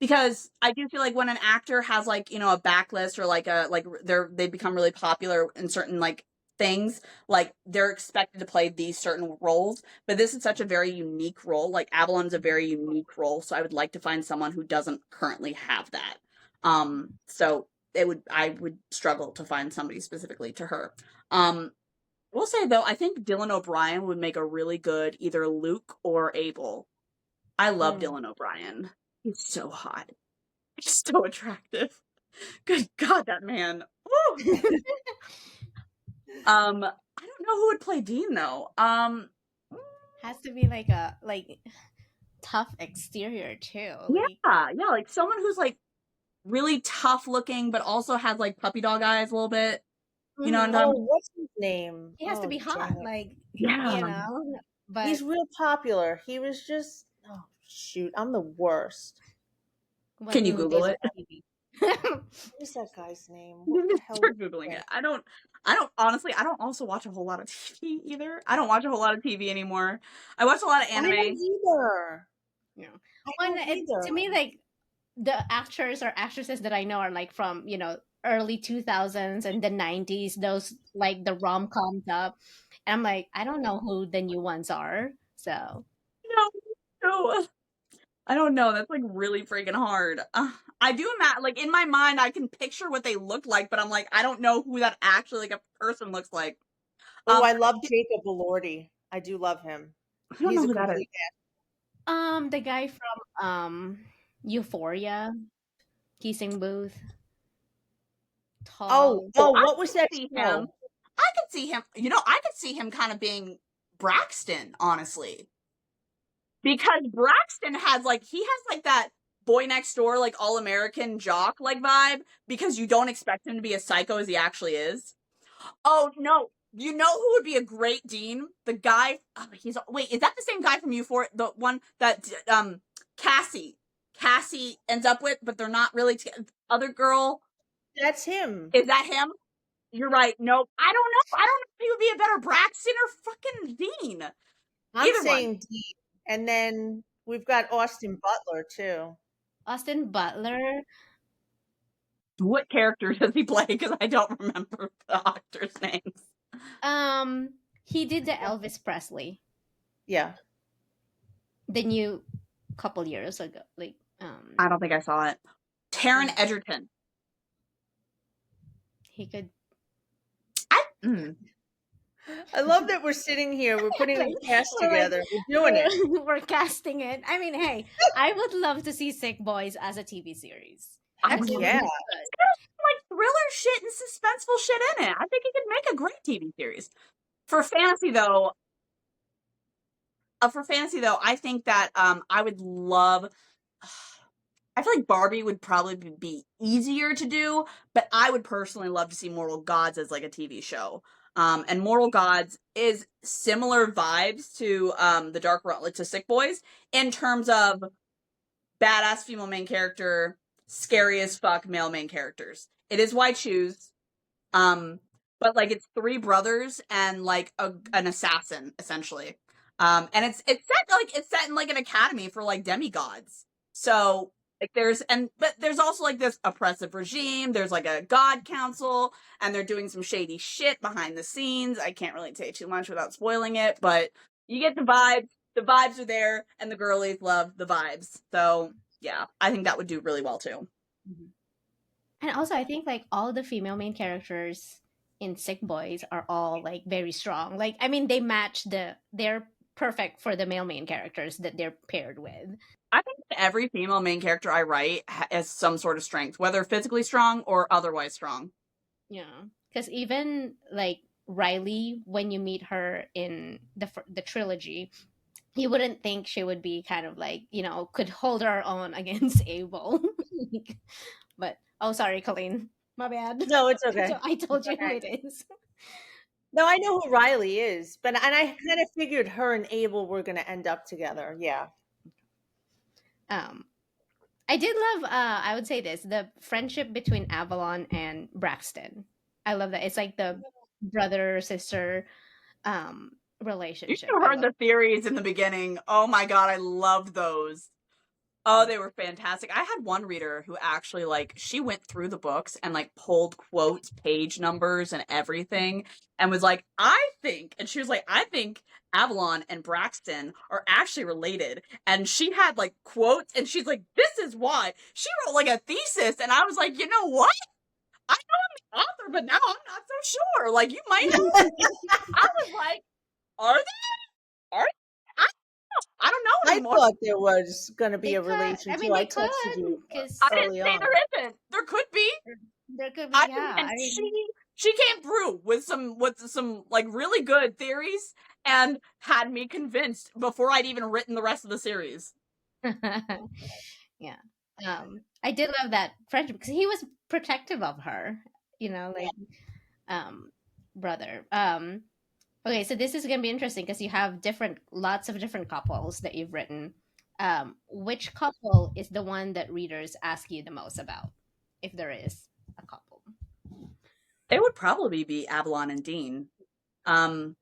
because I do feel like when an actor has, like, you know, a backlist, or like they become really popular in certain, like, things, like, they're expected to play these certain roles. But this is such a very unique role. Like, Avalon's a very unique role, so I would like to find someone who doesn't currently have that. So I would struggle to find somebody specifically to her. We'll say, though, I think Dylan O'Brien would make a really good either Luke or Abel. I love Dylan O'Brien. He's so hot. He's so attractive. Good God, that man. Woo! I don't know who would play Dean, though. Has to be like a tough exterior too. Yeah, like someone who's, like, really tough looking, but also has, like, puppy dog eyes a little bit. You know what I'm talking Oh, about? what's his name? He has to Oh, be hot, dang it. like Yeah. But He's real popular. He was just, oh, shoot, I'm the worst. Can you who Google is it? What is that guy's name? What the hell? Start Googling it. I don't honestly, I don't also watch a whole lot of TV either. I don't watch a whole lot of TV anymore. I watch a lot of I don't anime. either. yeah. I When don't either. to me, like, the actors or actresses that I know are like from early 2000s and the 90s. Those, like, the rom-com stuff. And I'm like, I don't know who the new ones are. So No. I don't know. That's, like, really freaking hard. I do like, in my mind, I can picture what they look like, but I'm like, I don't know who that actually, like, a person looks like. Oh, I I love Jacob Elordi. I do love him. don't know He's a who that is. complete the guy from Euphoria, Kissing Booth, tall. Oh, I what was could that see him. show? I could see him. I could see him kind of being Braxton, honestly, because Braxton has, like, that boy next door, like, all American jock, like, vibe, because you don't expect him to be as psycho as he actually is. Oh no. You know who would be a great Dean? The guy. Wait, is that the same guy from Euphoria? The one that Cassie ends up with, but they're not really together. Other girl. That's him. Is that him? You're right. Nope. I don't know. I don't know if he would be a better Braxton or fucking Dean. I'm Either one. saying Dean. And then we've got Austin Butler too. Austin Butler. What character does he play? Because I don't remember the actors' names. He did the Elvis Presley. Yeah. The new couple years ago. I don't think I saw it. Taron Egerton. He could. I love that we're sitting here, we're putting Like, a cast we're like, together, we're doing it. we're casting it. I mean, hey, I would love to see Sick Boys as a TV series. I Heck would It love would yeah. be it's got like thriller shit and suspenseful shit in it. I think it could make a great TV series. For fantasy though, I think that I would love. I feel like Barbie would probably be easier to do, but I would personally love to see Mortal Gods as like a TV show. And Mortal Gods is similar vibes to the Dark World, like to Sick Boys, in terms of badass female main character, scary as fuck male main characters. It is why choose. Um, but like it's three brothers and like an assassin essentially. And it's set in like an academy for like demigods. So like but there's also like this oppressive regime. There's like a god council, and they're doing some shady shit behind the scenes. I can't really say too much without spoiling it, but you get the vibes. The vibes are there, and the girlies love the vibes. So yeah, I think that would do really well too. And also, I think like all the female main characters in Sick Boys are all like very strong. Like, I mean, they're perfect for the male main characters that they're paired with. I think that every female main character I write has some sort of strength, whether physically strong or otherwise strong. Yeah, because even like Riley, when you meet her in the trilogy, you wouldn't think she would be kind of like, could hold her own against Abel. But oh, sorry, Colleen, my bad. No, it's okay. So I told It's you who okay. it is. No, I know who Riley is, and I kind of figured her and Abel were going to end up together. Yeah. Um, I did love. I would say this: the friendship between Avalon and Braxton. I love that. It's like the brother sister You relationship. should have I heard love. the theories in the beginning. Oh my god, I loved those. Oh, they were fantastic. I had one reader who actually like she went through the books and like pulled quotes, page numbers, and everything, and was like, and she was like, I think Avalon and Braxton are actually related. And she had like quotes, and she's like, this is why. She wrote like a thesis, and I was like, you know what? I know I'm the author, but now I'm not so sure. Like, you might have. I was like, are they? Are they? I don't know I anymore. thought there was going to be They a could. relation I too. mean, I they texted could you because I didn't early say on. there isn't. There could be. there could be. I'm Yeah, I convinced mean, she came through with some like really good theories and had me convinced before I'd even written the rest of the series. yeah. I did love that friendship because he was protective of her. Like brother. Okay, so this is gonna be interesting because you have lots of different couples that you've written. Which couple is the one that readers ask you the most about, if there is a couple? It would probably be Avalon and Dean. And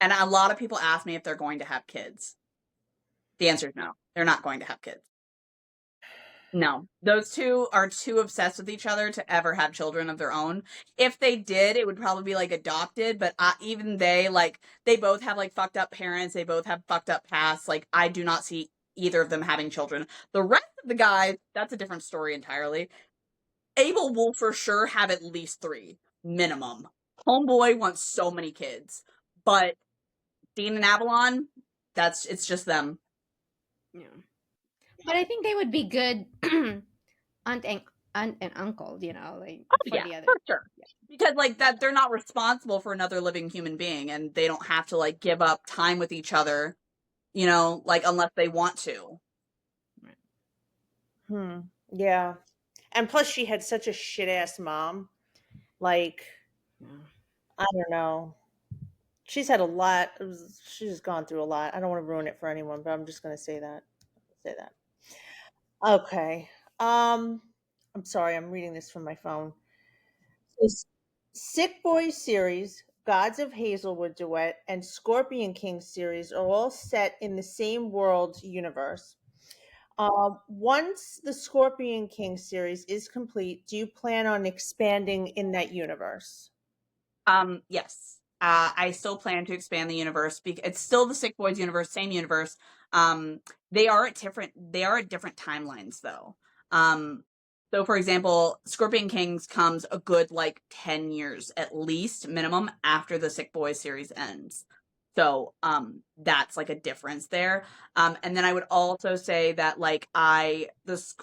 a lot of people ask me if they're going to have kids. The answer is no. They're not going to have kids. No, those two are too obsessed with each other to ever have children of their own. If they did, it would probably be like adopted, but even they both have like fucked up parents. They both have fucked up pasts. Like, I do not see either of them having children. The rest of the guys, that's a different story entirely. Abel will for sure have at least 3 minimum. Homeboy wants so many kids, but Dean and Avalon, it's just them. Yeah, but I think they would be good aunt and uncle. Like Oh for yeah, the other. for sure. Because like that, they're not responsible for another living human being, and they don't have to like give up time with each other, like unless they want to. Yeah. And plus she had such a shit ass mom. Like, Yeah. I don't know. She's had a lot. She's gone through a lot. I don't want to ruin it for anyone, but I'm just going to say that. Say that. Okay. I'm sorry. I'm reading this from my phone. So, Sick Boys series, Gods of Hazelwood duet, and Scorpion King series are all set in the same world universe. Once the Scorpion King series is complete, do you plan on expanding in that universe? Yes. I still plan to expand the universe because it's still the Sick Boys universe, same universe. They are at different timelines though. So, for example, Scorpion Kings comes a good, like, 10 years at least, minimum, after the Sick Boys series ends. So, that's, like, a difference there. And then I would also say that, like,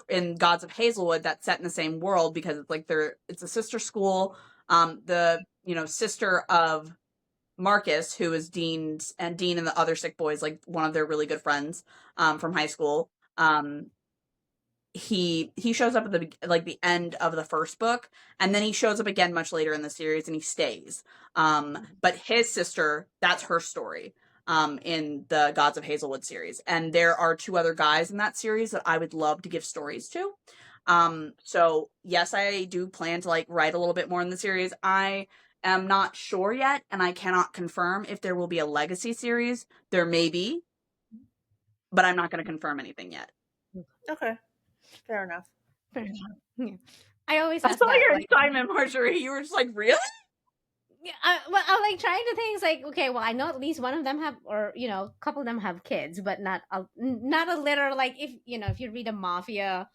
in Gods of Hazelwood, that's set in the same world because it's, like, it's a sister school. The, sister of Marcus, who is Dean and the other Sick Boys, like, one of their really good friends, from high school, he shows up at the end of the first book, and then he shows up again much later in the series, and he stays. But his sister, that's her story, in the Gods of Hazelwood series, and there are 2 other guys in that series that I would love to give stories to. So yes, I do plan to, like, write a little bit more in the series. I am not sure yet, and I cannot confirm if there will be a legacy series. There may be, but I'm not going to confirm anything yet. Okay. Fair enough. Fair enough. Yeah. I always I ask saw that. your Like, excitement, Marjorie. You were just like, really? yeah, I'm like trying to think. It's like, okay, well, I know at least one of them have, or a couple of them have kids, but not a litter. Like, if you read a mafia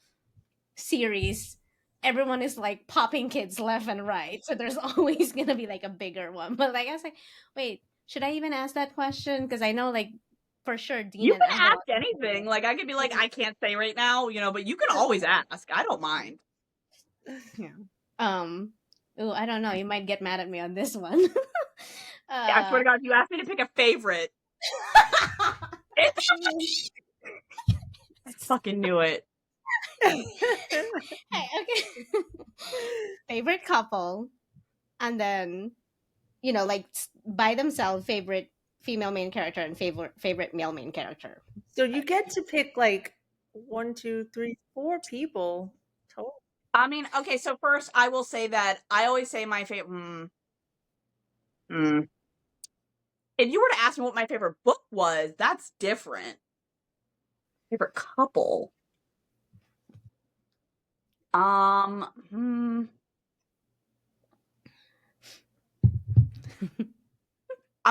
series, everyone is like popping kids left and right, so there's always gonna be like a bigger one. But like, I was like, wait, should I even ask that question? Because I know, like, for sure, Dean You and can Avalon. ask anything. Like, I could be like, I can't say right now, but you can always ask. I don't mind. Yeah. Oh, I don't know. You might get mad at me on this one. I swear to God, if you asked me to pick a favorite, I fucking knew it. Hey, okay. Favorite couple, and then like by themselves, favorite female main character and favorite male main character. So you get to pick like 1, 2, 3, 4 people total. I mean, okay, so first I will say that I always say my favorite. If you were to ask me what my favorite book was, that's different. Favorite couple. I'm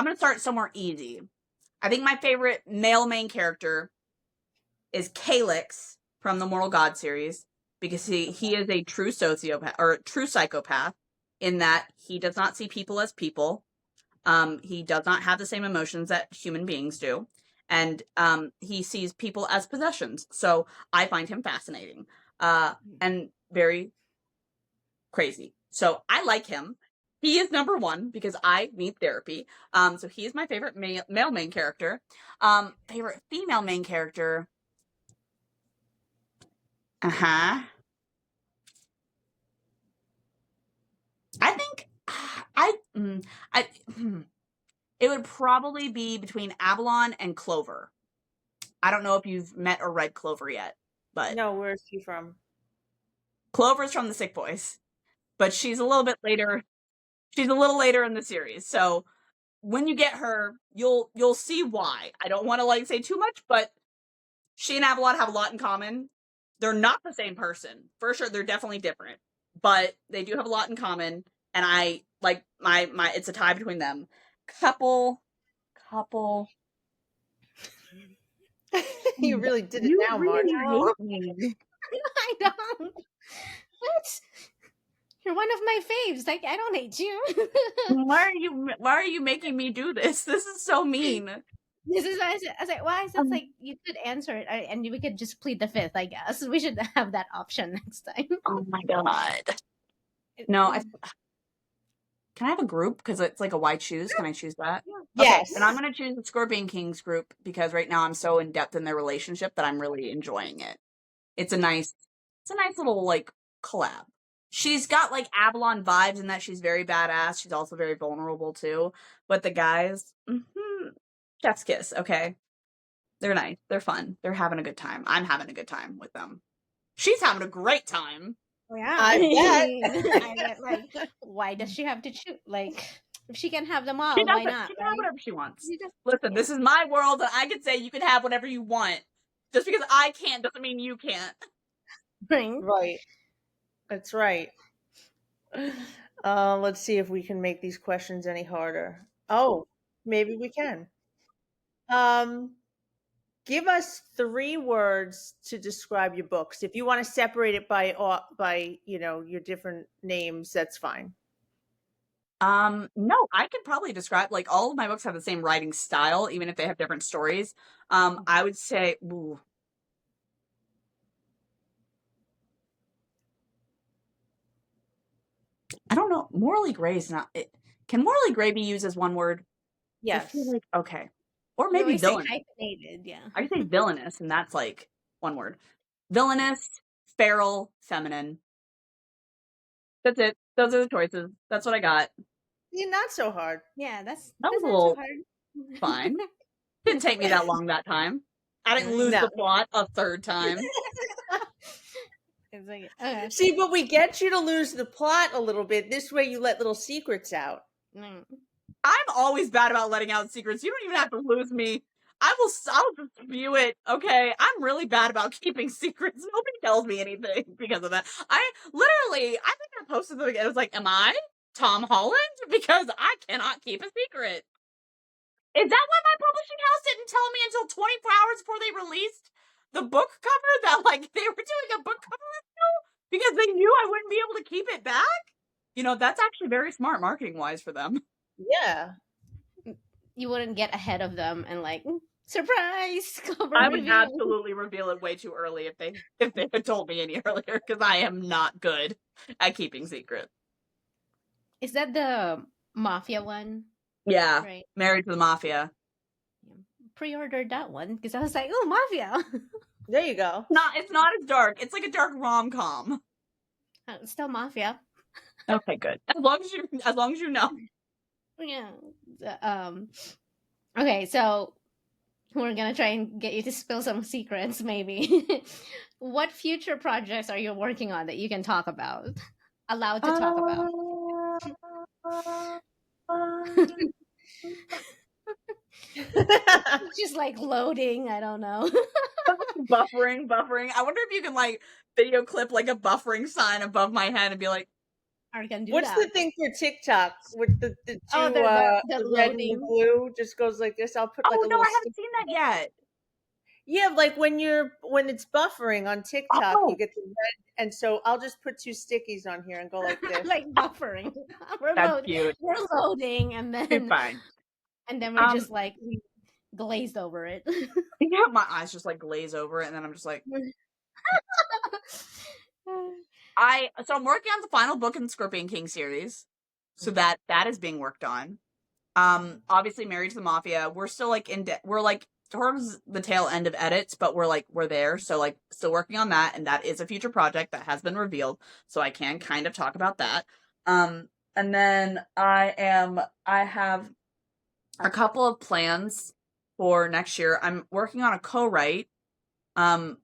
gonna start somewhere easy. I think my favorite male main character is Calyx from the Mortal God series, because he is a true sociopath, or a true psychopath, in that he does not see people as people. He does not have the same emotions that human beings do, and he sees people as possessions. So I find him fascinating, and very crazy. So I like him. He is number 1 because I need therapy. So he is my favorite male main character. Favorite female main character. I think it would probably be between Avalon and Clover. I don't know if you've met or read Clover yet, but No, where's she from? Clover's from the Sick Boys, but she's a little bit later. She's a little later in the series, so when you get her, you'll see why. I don't want to like say too much, but she and Avalon have a lot in common. They're not the same person. For sure, they're definitely different, but they do have a lot in common, and I like my it's a tie between them. Couple. You really did it You now, really Marge. hate me. I don't. What? You're one of my faves. Like, I don't hate you. Why are you making me do this? This is so mean. This is why I was like, why is that? Like, you could answer it, and we could just plead the fifth. I guess we should have that option next time. Oh my God. No, can I have a group? Because it's like a why choose. Can I choose that? Yes. Okay, then I'm going to choose the Scorpion Kings group, because right now I'm so in depth in their relationship that I'm really enjoying it. It's a nice little like collab. She's got like Avalon vibes in that she's very badass. She's also very vulnerable too. But the guys, chef's kiss. Okay, they're nice. They're fun. They're having a good time. I'm having a good time with them. She's having a great time. Yeah, I bet. I get, like, why does she have to choose? Like, if she can have them all, She why doesn't. not? She can Right? have whatever she wants. She just- Listen, this is my world, and I can say you can have whatever you want. Just because I can't doesn't mean you can't. Right. Right. That's right. Let's see if we can make these questions any harder. Oh, maybe we can. Um, Give us 3 words to describe your books. If you want to separate it by your different names, that's fine. No, I could probably describe, like, all of my books have the same writing style, even if they have different stories. I would say, ooh, I don't know. Morally gray is not it. Can morally gray be used as one word? I feel Yes. like, okay. Or You maybe always say villain. hyphenated, yeah. I could say villainous, and that's like one word. Villainous, feral, feminine. That's it. Those are the choices. That's what I got. Yeah, not so hard. Yeah, that's That was a not so little hard. fine. Didn't take me that long that time. I didn't lose No. the plot a third time. It's like, okay. See, but we get you to lose the plot a little bit. This way you let little secrets out. Mm. I'm always bad about letting out secrets. You don't even have to lose me. I'll just view it. Okay. I'm really bad about keeping secrets. Nobody tells me anything because of that. I think I posted something. It was like, am I Tom Holland? Because I cannot keep a secret. Is that why my publishing house didn't tell me until 24 hours before they released the book cover that, like, they were doing a book cover review? Because they knew I wouldn't be able to keep it back? You know, that's actually very smart marketing-wise for them. Yeah. You wouldn't get ahead of them and like surprise cover I would reveal. absolutely reveal it way too early if they had told me any earlier, because I am not good at keeping secrets. Is that the mafia one? Yeah, Right. Married to the Mafia. Pre-ordered that one because I was like, oh, mafia. There you go. It's not as dark. It's like a dark rom-com. It's still mafia. Okay, good. As long as you know. Yeah. Okay, so we're gonna try and get you to spill some secrets, maybe. What future projects are you working on that you can talk about? Allowed to talk about. Just like loading, I don't know. buffering. I wonder if you can, like, video clip, like, a buffering sign above my head and be like, Are you gonna do What's that? the thing for TikTok with the two Oh, the the red and the loading. blue just goes like this? I'll put like oh a no, little I haven't stick. seen that yet. Yeah, like when it's buffering on TikTok, you Oh, get the red, and so I'll just put 2 stickies on here and go like this. Like buffering. that's cute. We're loading, and Too then fine. we're just like we glazed over it. Yeah, my eyes just like glaze over it, and then I'm just like, so I'm working on the final book in the Scorpion King series, so that is being worked on. Obviously, Married to the Mafia, we're still like we're like towards the tail end of edits, but we're there, so like still working on that, and that is a future project that has been revealed, so I can kind of talk about that. And then I have a couple of plans for next year. I'm working on a co-write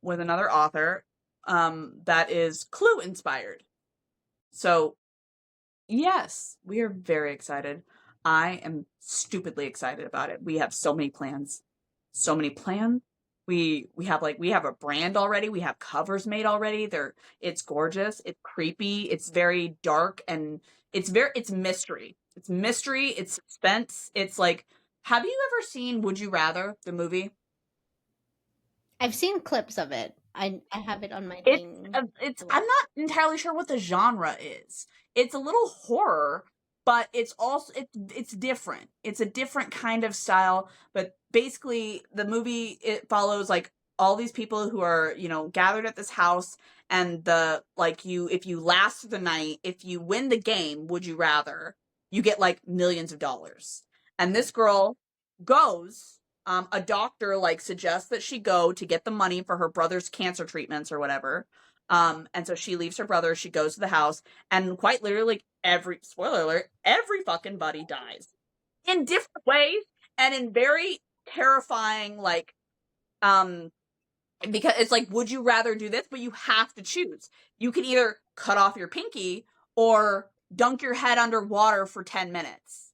with another author that is Clue inspired. So, yes, we are very excited. I am stupidly excited about it. We have so many plans. So many plans. We have a brand already. We have covers made already. It's gorgeous. It's creepy. It's very dark, and it's mystery. It's mystery, it's suspense. It's like, have you ever seen Would You Rather, the movie? I've seen clips of it. I have it on my It's thing. I'm not entirely sure what the genre is. It's a little horror, but it's also it's different. It's a different kind of style, but basically the movie, it follows like all these people who are, gathered at this house, and if you last the night, if you win the game, Would You Rather, you get like millions of dollars. And this girl goes, a doctor like suggests that she go to get the money for her brother's cancer treatments or whatever. And so she leaves her brother, she goes to the house, and quite literally spoiler alert, every fucking buddy dies in different ways and in very terrifying, like, because it's like, would you rather do this? But you have to choose. You can either cut off your pinky or dunk your head underwater for 10 minutes.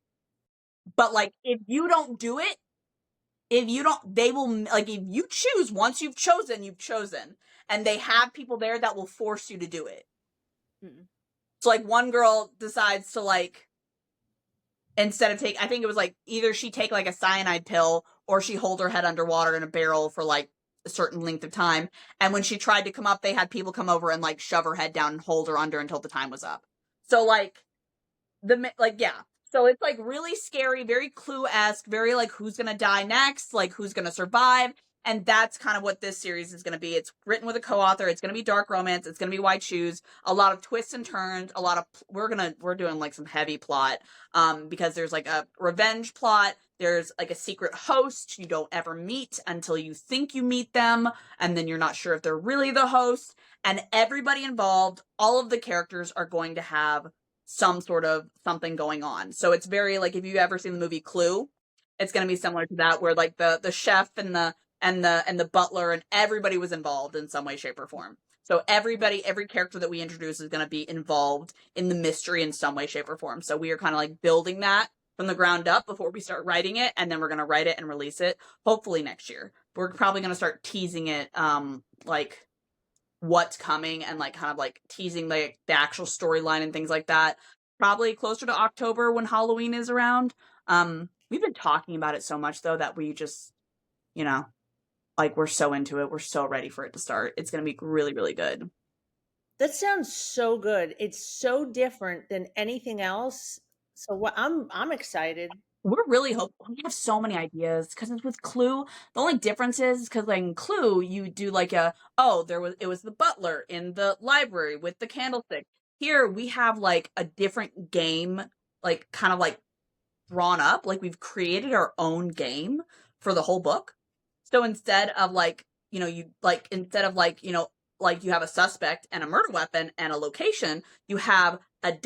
But like, if you don't do it, they will, like, if you choose, once you've chosen, and they have people there that will force you to do it. Mm. So like, one girl decides to, like, instead of I think it was like either she take like a cyanide pill or she hold her head underwater in a barrel for like a certain length of time. And when she tried to come up, they had people come over and like shove her head down and hold her under until the time was up. So like yeah. So it's like really scary, very Clue-esque, very like who's gonna die next, like who's gonna survive. And that's kind of what this series is going to be. It's written with a co-author. It's going to be dark romance. It's going to be white shoes. A lot of twists and turns. A lot of we're doing like some heavy plot, because there's like a revenge plot. There's like a secret host you don't ever meet until you think you meet them, and then you're not sure if they're really the host. And everybody involved, all of the characters are going to have some sort of something going on. So it's very like if you've ever seen the movie Clue, it's going to be similar to that, where like the chef and the butler and everybody was involved in some way, shape, or form. So every character that we introduce is going to be involved in the mystery in some way, shape, or form. So we are kind of like building that from the ground up before we start writing it, and then we're going to write it and release it hopefully next year. We're probably going to start teasing it, like what's coming, and like kind of like teasing the actual storyline and things like that. Probably closer to October when Halloween is around. We've been talking about it so much though that we just, like we're so into it. We're so ready for it to start. It's going to be really, really good. That sounds so good. It's so different than anything else. So what I'm excited. We're really hopeful. We have so many ideas because it's with Clue. The only difference is because like in Clue, you do like it was the butler in the library with the candlestick. Here we have like a different game, like kind of like drawn up. Like we've created our own game for the whole book. So instead of like, like you have a suspect and a murder weapon and a location, you have a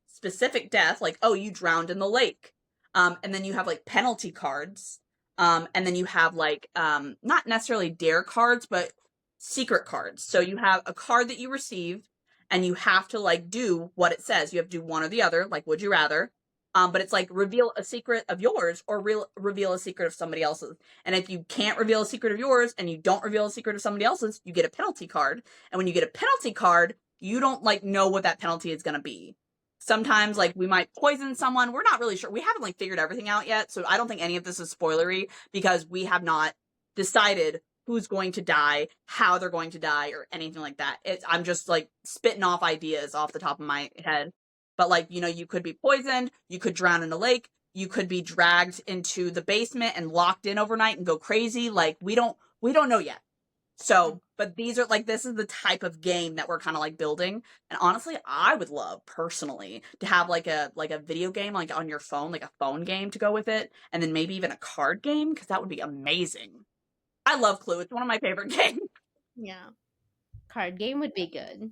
specific death, like, oh, you drowned in the lake. And then you have like penalty cards. And then you have like, not necessarily dare cards, but secret cards. So you have a card that you received and you have to like do what it says. You have to do one or the other, like, would you rather? But it's like reveal a secret of yours or reveal a secret of somebody else's. And if you can't reveal a secret of yours and you don't reveal a secret of somebody else's, you get a penalty card. And when you get a penalty card, you don't like know what that penalty is going to be. Sometimes like we might poison someone. We're not really sure. We haven't like figured everything out yet. So I don't think any of this is spoilery because we have not decided who's going to die, how they're going to die, or anything like that. I'm just like spitting off ideas off the top of my head. But like, you could be poisoned, you could drown in a lake, you could be dragged into the basement and locked in overnight and go crazy. Like we don't know yet. So, but these are like, this is the type of game that we're kind of like building. And honestly, I would love personally to have like a video game, like on your phone, like a phone game to go with it. And then maybe even a card game. Cause that would be amazing. I love Clue. It's one of my favorite games. Yeah. Card game would be good.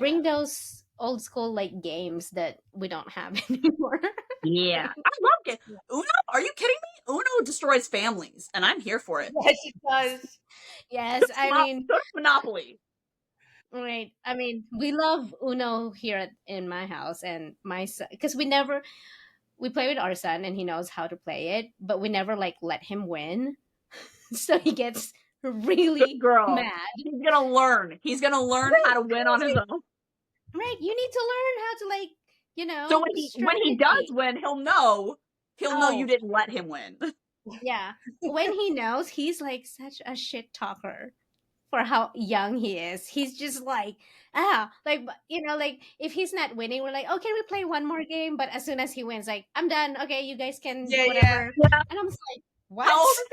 Bring those old school like games that we don't have anymore. Yeah. I love it. Uno? Are you kidding me? Uno destroys families, and I'm here for it. Yes, it does. Yes, I mean, so does Monopoly. Right. I mean, we love Uno here in my house, and my son, because we play with our son, and he knows how to play it, but we never like let him win, so he gets really Good girl. mad. He's gonna learn. He's gonna learn how to win on his own. Right. You need to learn how to like, So when he does win, he'll know you Oh. didn't let him win. Yeah. When he knows, he's like such a shit talker for how young he is. He's just like, like, like if he's not winning, we're like, okay, we play one more game. But as soon as he wins, like, I'm done. Okay, you guys can do whatever. Yeah. And I'm just like, what? How old is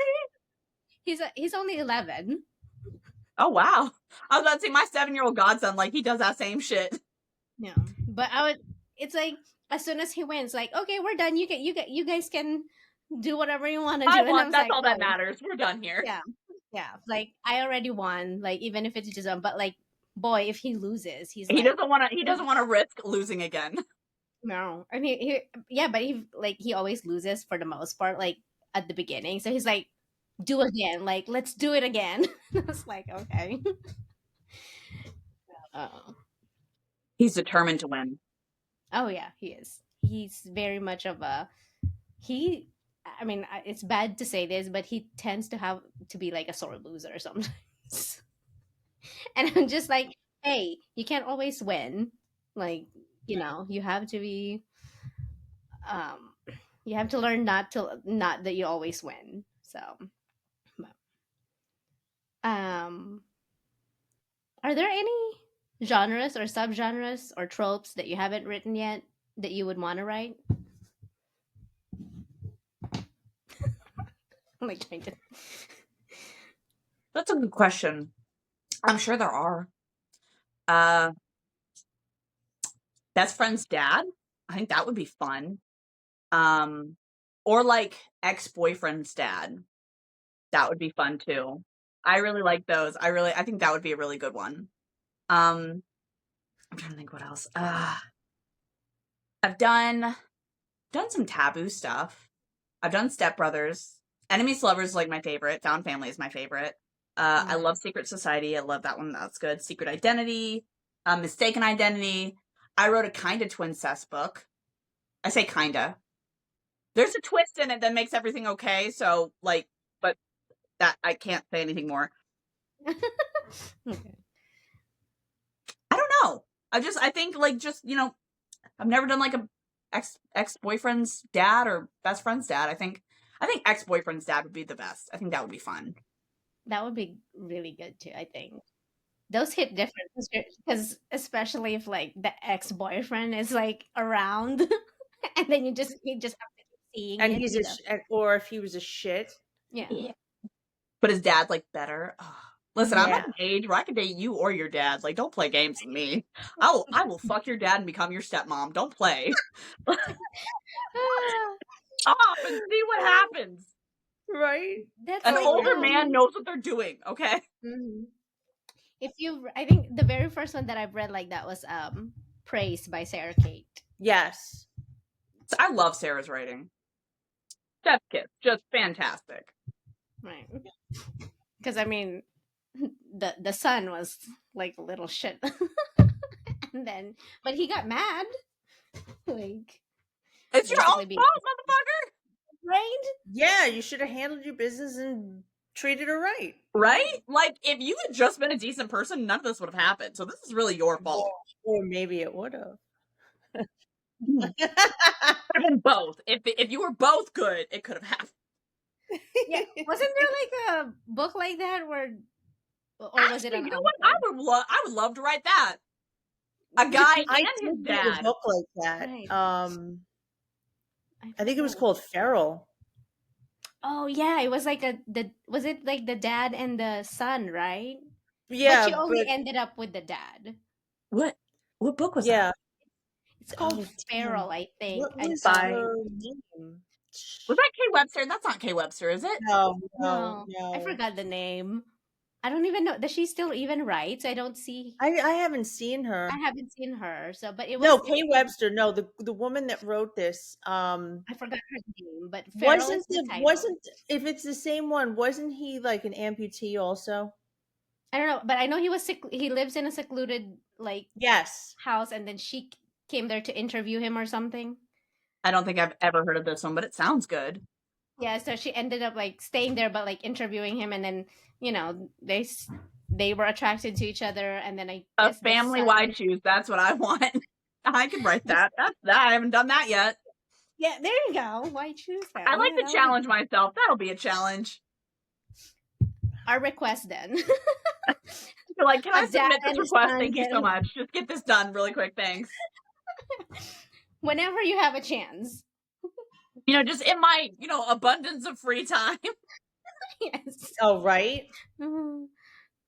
he? He's only 11. Oh wow! I was about to say my 7-year-old godson, like he does that same shit. Yeah, but it's like as soon as he wins, like, okay, we're done. You guys can do whatever you want to do. That's like, all that matters. We're done here. Yeah. Like I already won. Like even if it's just but like, boy, if he loses, he doesn't want to risk losing again. No, I mean, but he always loses for the most part, like at the beginning. So he's like, do again, like let's do it again. I was like, okay. He's determined to win. Oh yeah, he is. He's very much of he. I mean, it's bad to say this, but he tends to be like a sore loser sometimes. And I'm just like, hey, you can't always win. Like, you have to be you have to learn not that you always win. So, um, are there any genres or subgenres or tropes that you haven't written yet that you would want to write? I'm like trying to. That's a good question. I'm sure there are. Best friend's dad. I think that would be fun. Or like ex-boyfriend's dad. That would be fun too. I really like those. I think that would be a really good one. I'm trying to think what else. I've done some taboo stuff. I've done stepbrothers. Enemies to lovers is like my favorite. Found family is my favorite. I love Secret Society. I love that one. That's good. Secret Identity. Mistaken Identity. I wrote a kinda twincest book. I say kinda. There's a twist in it that makes everything okay. So like, but that I can't say anything more. Okay. I don't know. I think like just, I've never done like a ex-boyfriend's dad or best friend's dad. I think ex-boyfriend's dad would be the best. I think that would be fun. That would be really good too, I think. Those hit different because especially if like the ex-boyfriend is like around and then you just have to keep seeing And it, he's or if he was a shit. yeah. But is dad like better? Oh. Listen, I'm Yeah. at an age where I can date you or your dad. Like, don't play games with me. I will fuck your dad and become your stepmom. Don't play. Stop and see what happens. Right? That's An like, older man knows what they're doing, okay? Mhm. I think the very first one that I've read like that was Praise by Sarah Kate. Yes. So I love Sarah's writing. Chef's kiss, just fantastic. Right. Because I mean, the son was like a little shit, and then but he got mad. Like, it's your own basically fault, motherfucker. right? Yeah, you should have handled your business and treated her right. Right? Like, if you had just been a decent person, none of this would have happened. So this is really your fault. Or maybe it would have. Could have been both. If you were both good, it could have happened. Yeah, wasn't there like a book like that where, or was it Actually, an you know what? I would love to write that. A guy I and his did read a dad. book like that. Right. I think it was called Feral. Oh yeah, it was like was it like the dad and the son, right? Yeah, but she only ended up with the dad. What book was yeah. that? It's called Oh, Feral, I think. What was By- her name? Was that Kay Webster? That's not Kay Webster, is it? No. I forgot the name. I don't even know. Does she still even write? I don't see. I haven't seen her. I haven't seen her. So, but it was No, Kay Webster. No, the woman that wrote this. I forgot her name, but Feral Wasn't is the title. wasn't if it's the same one? Wasn't he like an amputee also? I don't know, but I know he was he lives in a secluded like Yes. house, and then she came there to interview him or something. I don't think I've ever heard of this one, but it sounds good. Yeah, so she ended up like staying there, but like interviewing him, and then they were attracted to each other, and then I A guess family why choose. That's what I want. I could write that. That's that. I haven't done that yet. Yeah, there you go. Why choose that? I like to challenge myself. That'll be a challenge. Our request then. You're like, can I A dad submit this and a request? son Thank you so getting- much. Just get this done really quick. Thanks. Whenever you have a chance. Just in my, abundance of free time. Yes. Oh, right.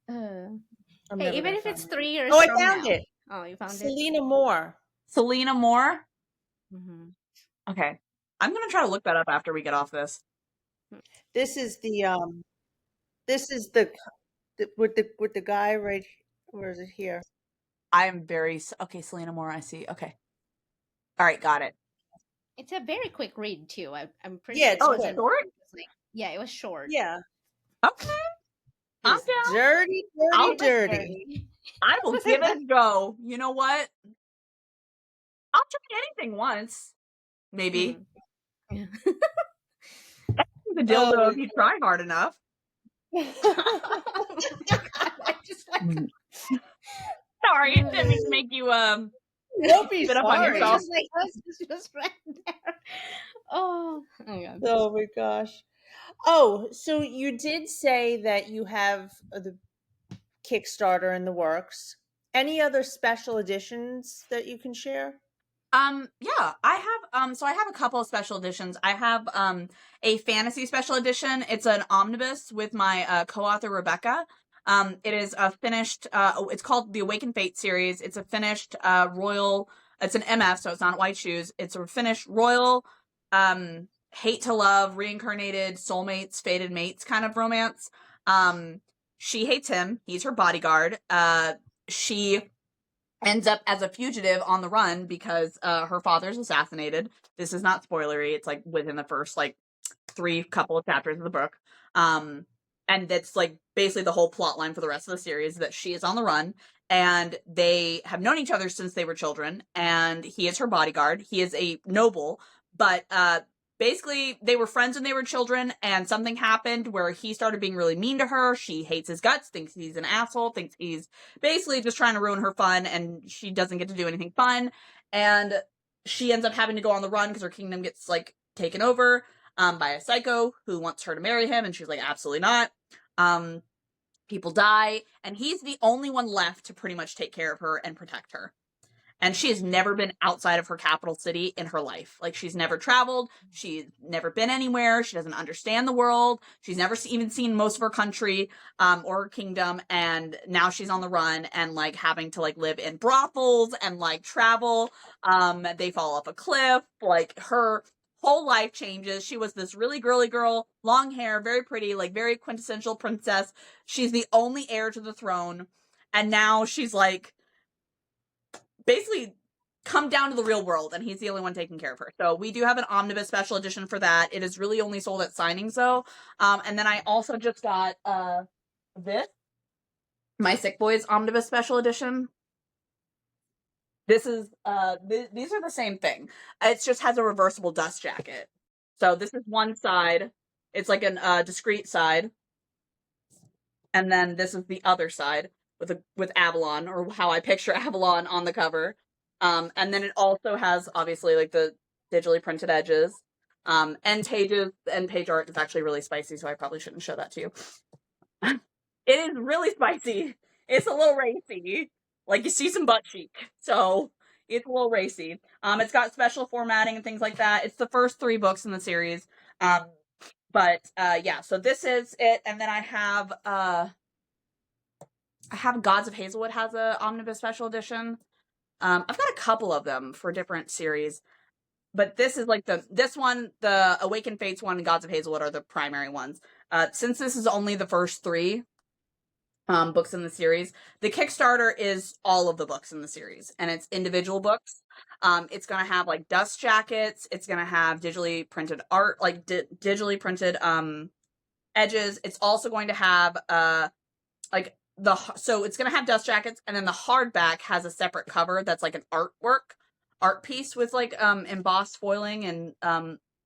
Hey, even if it's 3 years. Oh, I from found now. it. Oh, you found Selena Moore. Selena Moore. it. Okay, I'm gonna try to look that up after we get off this. This is the with the guy right. Where is it here? I am very okay. Selena Moore. I see. Okay. All right, got it. It's a very quick read too. I'm pretty. Yeah, sure it's Oh, quick. it's short. Yeah, it was short. Yeah. Okay. I'm It's down. dirty, I'll dirty. I will give it a go. You know what? I'll try anything once. Maybe. Yeah. The dildo if you try hard enough. I just like. Sorry, it didn't mean to make you Don't be spit up on sorry. yourself. Just like us, just right there. Oh my god. Oh my gosh. Oh, so you did say that you have the Kickstarter in the works. Any other special editions that you can share? Yeah, I have, so I have a couple of special editions. I have, a fantasy special edition. It's an omnibus with my, co-author Rebecca. It is a finished, it's called the Awakened Fate series. It's a finished, royal, it's an MF, so it's not White Shoes. It's a finished royal, hate to love, reincarnated soulmates, fated mates kind of romance. She hates him. He's her bodyguard. She ends up as a fugitive on the run because her father's assassinated. This is not spoilery. It's like within the first like couple of chapters of the book. And that's like basically the whole plot line for the rest of the series, that she is on the run and they have known each other since they were children, and he is her bodyguard. He is a noble, but basically they were friends when they were children, and something happened where he started being really mean to her. She hates his guts, thinks he's an asshole, thinks he's basically just trying to ruin her fun, and she doesn't get to do anything fun. And she ends up having to go on the run because her kingdom gets like taken over by a psycho who wants her to marry him, and she's like, absolutely not. People die, and he's the only one left to pretty much take care of her and protect her. And she has never been outside of her capital city in her life. Like, she's never traveled. She's never been anywhere. She doesn't understand the world. She's never even seen most of her country, or her kingdom. And now she's on the run and like having to like live in brothels and like travel. They fall off a cliff. Like, her whole life changes. She was this really girly girl, long hair, very pretty, like very quintessential princess. She's the only heir to the throne. And now she's like, basically come down to the real world, and he's the only one taking care of her. So we do have an omnibus special edition for that. It is really only sold at signings though. And then I also just got this, my Sick Boys omnibus special edition. This is these are the same thing. It just has a reversible dust jacket. So this is one side. It's like a discrete side. And then this is the other side with Avalon, or how I picture Avalon on the cover. And then it also has obviously like the digitally printed edges, end pages, and page art is actually really spicy, so I probably shouldn't show that to you. It is really spicy. It's a little racy. Like, you see some butt cheek, so it's a little racy. It's got special formatting and things like that. It's the first 3 books in the series. But yeah, so this is it, and then I have Gods of Hazelwood has a omnibus special edition. I've got a couple of them for different series, but this is like this one, the Awakened Fates one, and Gods of Hazelwood are the primary ones. Since this is only the first 3 books in the series, the Kickstarter is all of the books in the series, and it's individual books. It's gonna have like dust jackets. It's gonna have digitally printed art, like digitally printed edges. It's also going to have like so it's gonna have dust jackets, and then the hardback has a separate cover that's like an art piece with like embossed foiling and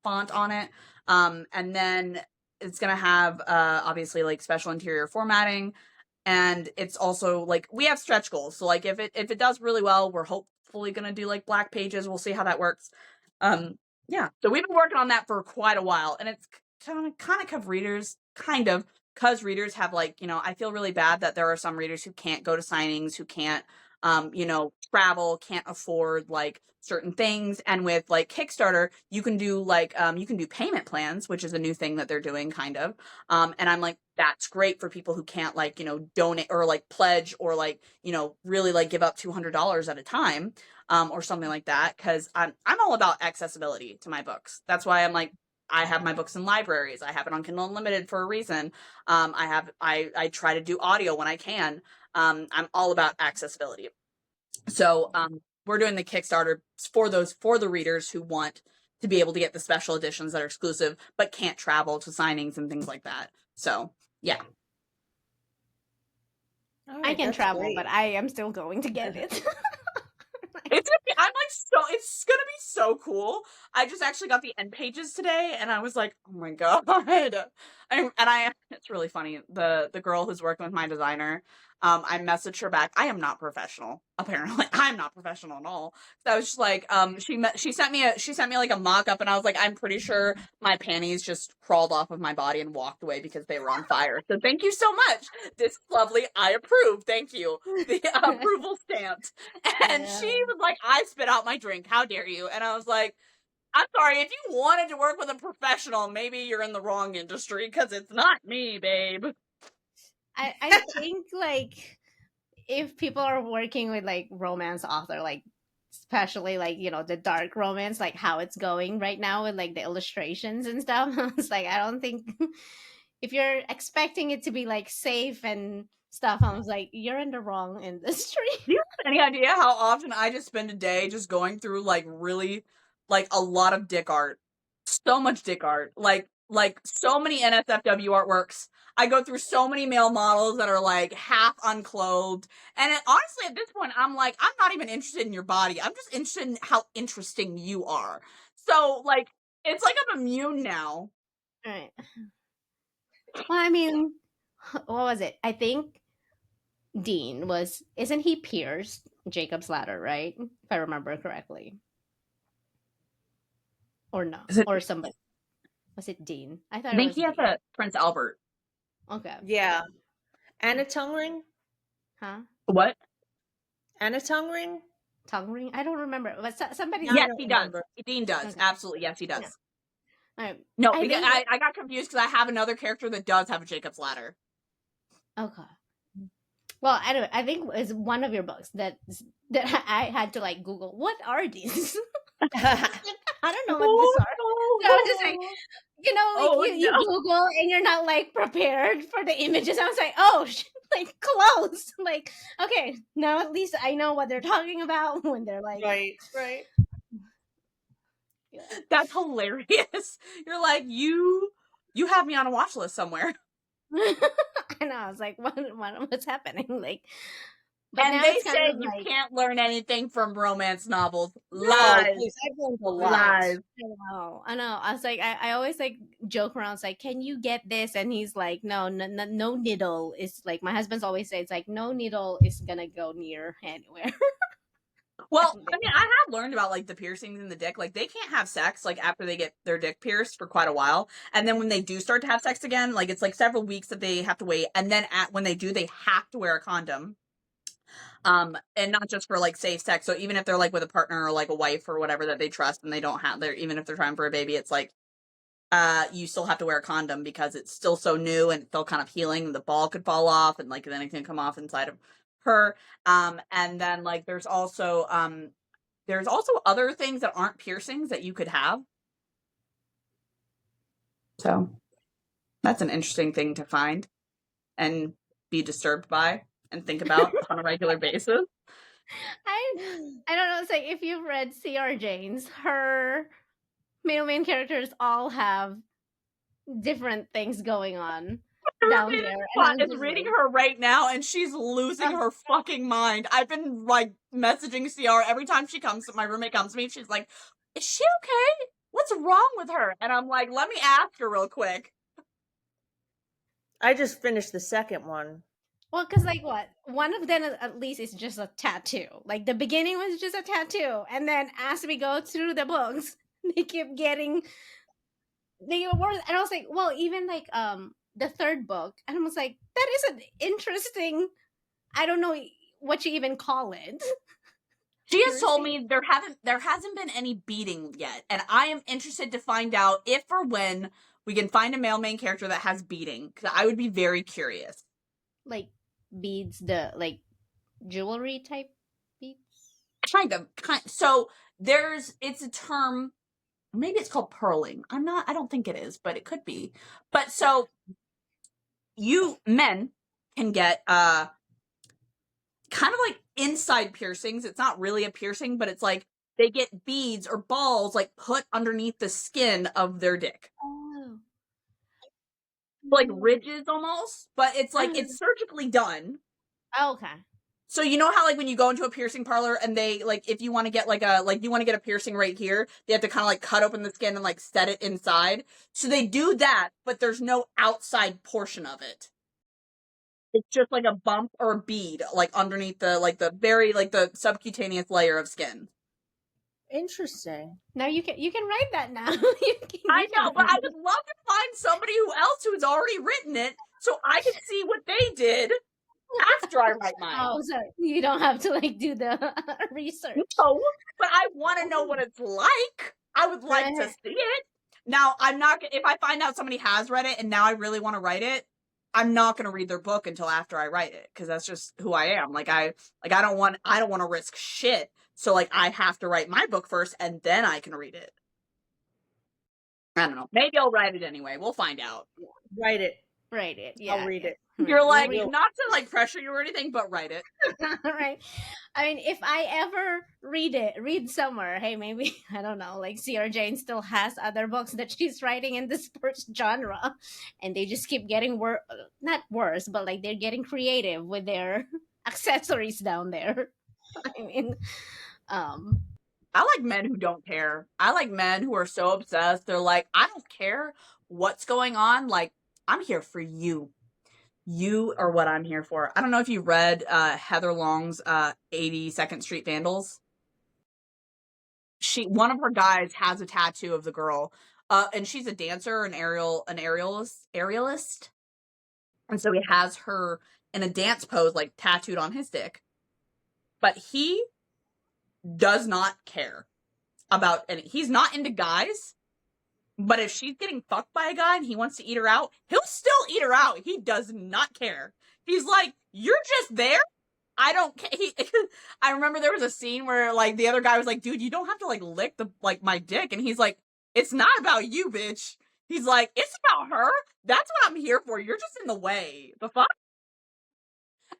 font on it. And then it's gonna have obviously like special interior formatting, and it's also like, we have stretch goals, so like if it does really well, we're hopefully gonna do like black pages. We'll see how that works. Yeah, so we've been working on that for quite a while, and it's kind of because readers have like, I feel really bad that there are some readers who can't go to signings, who can't travel, can't afford like certain things. And with like Kickstarter, you can do like you can do payment plans, which is a new thing that they're doing kind of. And I'm like, that's great for people who can't like, donate or like pledge or like, really like give up $200 at a time, or something like that, because I'm all about accessibility to my books. That's why I'm like, I have my books in libraries. I have it on Kindle Unlimited for a reason. I try to do audio when I can. I'm all about accessibility. So we're doing the Kickstarter for the readers who want to be able to get the special editions that are exclusive but can't travel to signings and things like that. So yeah. I can travel, great. but I am still going to get it. It's gonna be so cool. I just actually got the end pages today, and I was like, oh my god. It's really funny. The girl who's working with my designer, I messaged her back. I am not professional. Apparently, I'm not professional at all. So I was just like, she sent me like a mock up, and I was like, I'm pretty sure my panties just crawled off of my body and walked away because they were on fire. So thank you so much. This is lovely. I approve. Thank you. The approval stamped. And she was like, I spit out my drink. How dare you? And I was like, I'm sorry. If you wanted to work with a professional, maybe you're in the wrong industry because it's not me, babe. I think like if people are working with like romance author, like especially like the dark romance, like how it's going right now with like the illustrations and stuff, it's like I don't think if you're expecting it to be like safe and stuff, I was like, you're in the wrong industry. Do you have any idea how often I just spend a day just going through like really like a lot of dick art? So much dick art. Like so many NSFW artworks. I go through so many male models that are like half unclothed. And honestly, at this point, I'm like, I'm not even interested in your body. I'm just interested in how interesting you are. So like, it's like I'm immune now. All right. Well, I mean, what was it? I think Dean isn't he pierced Jacob's ladder, right? If I remember correctly. Or no. Or somebody. Was it Dean? I thought I it think was he has Dean. a Prince Albert. Okay. Yeah. And a tongue ring? Huh? What? And a tongue ring? Tongue ring? I don't remember. But somebody No, I Yes, don't he remember. does. Dean does. Okay. Absolutely. Yes, he does. Yeah. All right. No, I because think I got confused because I have another character that does have a Jacob's ladder. okay. Well, anyway, I think it was one of your books that I had to like Google. What are these? I don't know what these are. So I was just like, like you Google and you're not like prepared for the images. I was like, oh, like close. Like, okay, now at least I know what they're talking about when they're like, right. Yeah. That's hilarious. You're like, you have me on a watch list somewhere. I know. I was like, what's happening? Like, but and now they it's kind said of you like, can't learn anything from romance novels. No, Lies. please, I've learned a lot. Lies. I know. I was like, I always like joke around. It's like, can you get this? And he's like, no needle is like my husband's always say it's like no needle is gonna go near anywhere. Well, I mean, I have learned about like the piercings in the dick. Like they can't have sex like after they get their dick pierced for quite a while, and then when they do start to have sex again, like it's like several weeks that they have to wait, and then when they do, they have to wear a condom. And not just for like safe sex. So even if they're like with a partner or like a wife or whatever that they trust, and they don't have their, even if they're trying for a baby, it's like you still have to wear a condom because it's still so new and it's still kind of healing. The ball could fall off and like then it can come off inside of her. And then like there's also other things that aren't piercings that you could have. So that's an interesting thing to find and be disturbed by and think about on a regular basis. I don't know. It's like if you've read C.R. Jane's, her main characters all have different things going on down there. And Is reading her right now, and she's losing her fucking mind. I've been like messaging CR every time she comes. My roommate comes to me. She's like, "Is she okay? What's wrong with her?" And I'm like, "Let me ask her real quick." I just finished the second one. Well, because like what? One of them at least is just a tattoo. Like the beginning was just a tattoo, and then as we go through the books, they keep getting worse. And I was like, well, even like the third book, and I was like, that is an interesting. I don't know what you even call it. She has told me there hasn't been any beating yet, and I am interested to find out if or when we can find a male main character that has beating, because I would be very curious. Like beads, the like jewelry type beads. Kind of. So it's a term. Maybe it's called pearling. I don't think it is, but it could be. But so men can get kind of like inside piercings. It's not really a piercing, but it's like they get beads or balls like put underneath the skin of their dick. Oh. Like ridges almost, but it's like it's surgically done. Oh, okay. So you know how like when you go into a piercing parlor and they like if you want to get you want to get a piercing right here, they have to kind of like cut open the skin and like set it inside. So they do that, but there's no outside portion of it. It's just like a bump or a bead like underneath the very like the subcutaneous layer of skin. Interesting. Now you can write that now. I know, but I would love to find somebody who's already written it so I can see what they did after I write mine. Oh, sorry. You don't have to like do the research. No, but I want to know what it's like. I would like to see it. Now, I'm not if I find out somebody has read it and now I really want to write it, I'm not going to read their book until after I write it because that's just who I am. I don't want to risk shit. So like I have to write my book first and then I can read it. I don't know. Maybe I'll write it anyway. We'll find out. Write it. Write it. Yeah. I'll read it. You're like, not to like pressure you or anything, but write it. Right. I mean, if I ever read somewhere, hey, maybe, I don't know, like C.R. Jane still has other books that she's writing in the sports genre, and they just keep getting not worse, but like they're getting creative with their accessories down there. I mean, I like men who don't care. I like men who are so obsessed. They're like, I don't care what's going on. Like, I'm here for you. You are what I'm here for. I don't know if you read Heather Long's 82nd Street Vandals. One of her guys has a tattoo of the girl, and she's a dancer, an aerialist, and so he has her in a dance pose, like tattooed on his dick. But he does not care about any. He's not into guys. But if she's getting fucked by a guy and he wants to eat her out, he'll still eat her out. He does not care. He's like, you're just there? I don't care. I remember there was a scene where like the other guy was like, dude, you don't have to like lick my dick. And he's like, it's not about you, bitch. He's like, it's about her. That's what I'm here for. You're just in the way. The fuck?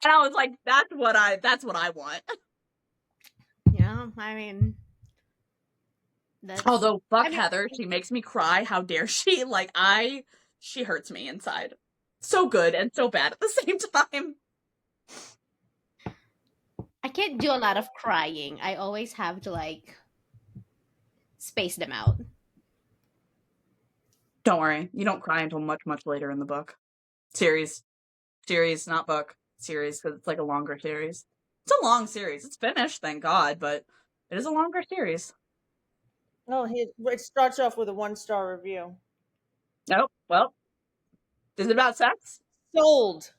And I was like, that's what I want. Yeah, I mean, although Heather, she makes me cry. How dare she? Like she hurts me inside. So good and so bad at the same time. I can't do a lot of crying. I always have to like space them out. Don't worry, you don't cry until much, much later in the book. Series, not book. Series, because it's like a longer series. It's a long series. It's finished, thank God, but it is a longer series. Oh, it starts off with a 1-star review. Nope. Well, is it about sex? Sold.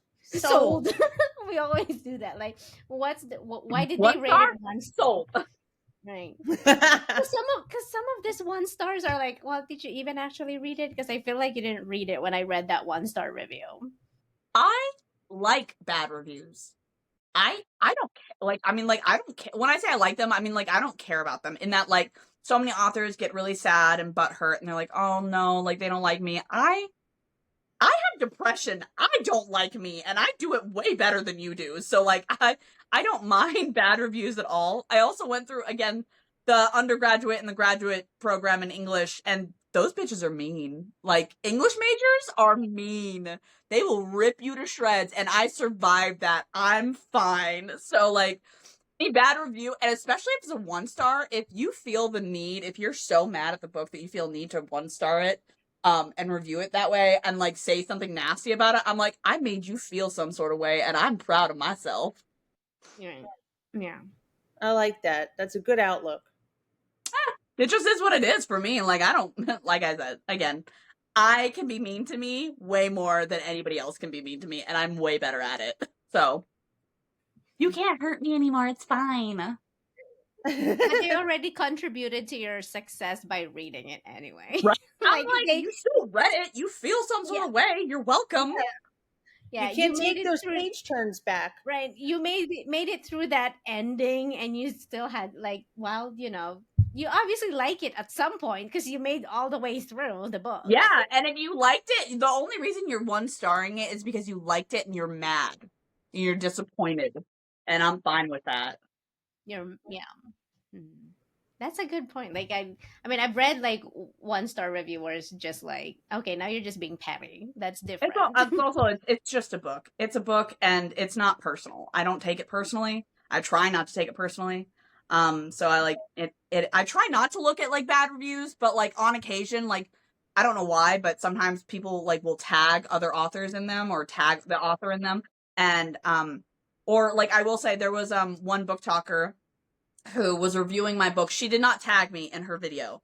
We always do that. Like, why did What they rate star? it 1 Sold. Right. Because some of these 1 stars are like, well, did you even actually read it? Because I feel like you didn't read it when I read that 1-star review. I like bad reviews. I don't care. Like, I mean, like, I don't care. When I say I like them, I mean, like, I don't care about them. In that, like, so many authors get really sad and butthurt, and they're like, oh no, like, they don't like me. I have depression. I don't like me, and I do it way better than you do. So, like, I don't mind bad reviews at all. I also went through, again, the undergraduate and the graduate program in English, and those bitches are mean. Like, English majors are mean. They will rip you to shreds, and I survived that. I'm fine. So, like, a bad review, and especially if it's a 1-star, if you feel the need, if you're so mad at the book that you feel need to 1-star it, and review it that way, and, like, say something nasty about it, I'm like, I made you feel some sort of way, and I'm proud of myself. Yeah. I like that. That's a good outlook. It just is what it is for me. Like, I don't, like I said, again, I can be mean to me way more than anybody else can be mean to me, and I'm way better at it. So, you can't hurt me anymore. It's fine. They already contributed to your success by reading it anyway. Right. I'm like, you still read it. You feel some sort of way. You're welcome. Yeah, you can't take those page turns back. Right. You made it through that ending, and you still had like, well, you know, you obviously like it at some point because you made all the way through the book. Yeah, and if you liked it, the only reason you're 1-starring it is because you liked it and you're mad. You're disappointed. And I'm fine with that. Yeah. Mm-hmm. That's a good point. Like I mean, I've read like 1-star reviewers just like, okay, now you're just being petty. That's different. It's just a book. It's a book, and it's not personal. I don't take it personally. I try not to take it personally. So I like it. I try not to look at like bad reviews, but like on occasion, like I don't know why, but sometimes people like will tag other authors in them or tag the author in them, and or like I will say there was one book talker who was reviewing my book. She did not tag me in her video,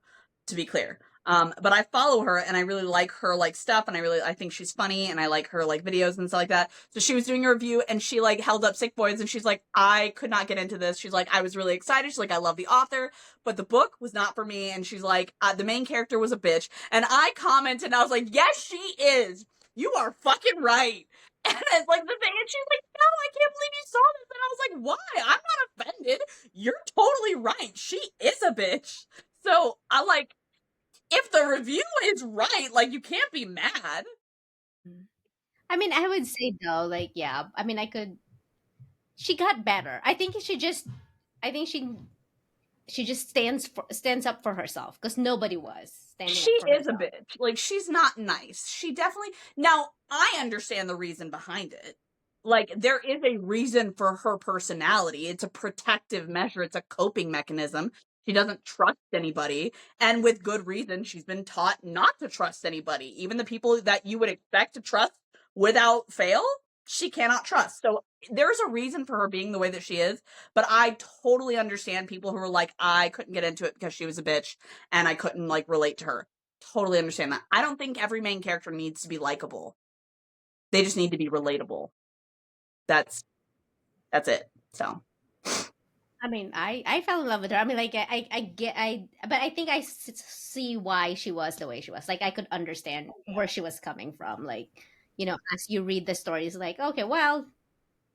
to be clear. But I follow her and I really like her like stuff, and I think she's funny, and I like her like videos and stuff like that. So she was doing a review and she like held up Sick Boys, and she's like, I could not get into this. She's like, I was really excited. She's like, I love the author, but the book was not for me. And she's like, the main character was a bitch. And I commented and I was like, yes, she is. You are fucking right. And it's like the thing, and she's like, no, I can't believe you saw this. And I was like, why? I'm not offended. You're totally right. She is a bitch. So I like, if the review is right, like you can't be mad. I mean, I would say though, like, yeah, I mean, she got better. I think she just stands up for herself because nobody was standing She up for is a herself. bitch. Like, she's not nice. She definitely. Now, I understand the reason behind it. Like, there is a reason for her personality. It's a protective measure, it's a coping mechanism. She doesn't trust anybody. And with good reason, she's been taught not to trust anybody. Even the people that you would expect to trust without fail, she cannot trust. So there's a reason for her being the way that she is. But I totally understand people who are like, I couldn't get into it because she was a bitch and I couldn't like relate to her. Totally understand that. I don't think every main character needs to be likable. They just need to be relatable. That's it. So I mean, I fell in love with her. I mean, like but I think see why she was the way she was. Like I could understand where she was coming from. Like, as you read the stories, like, okay, well,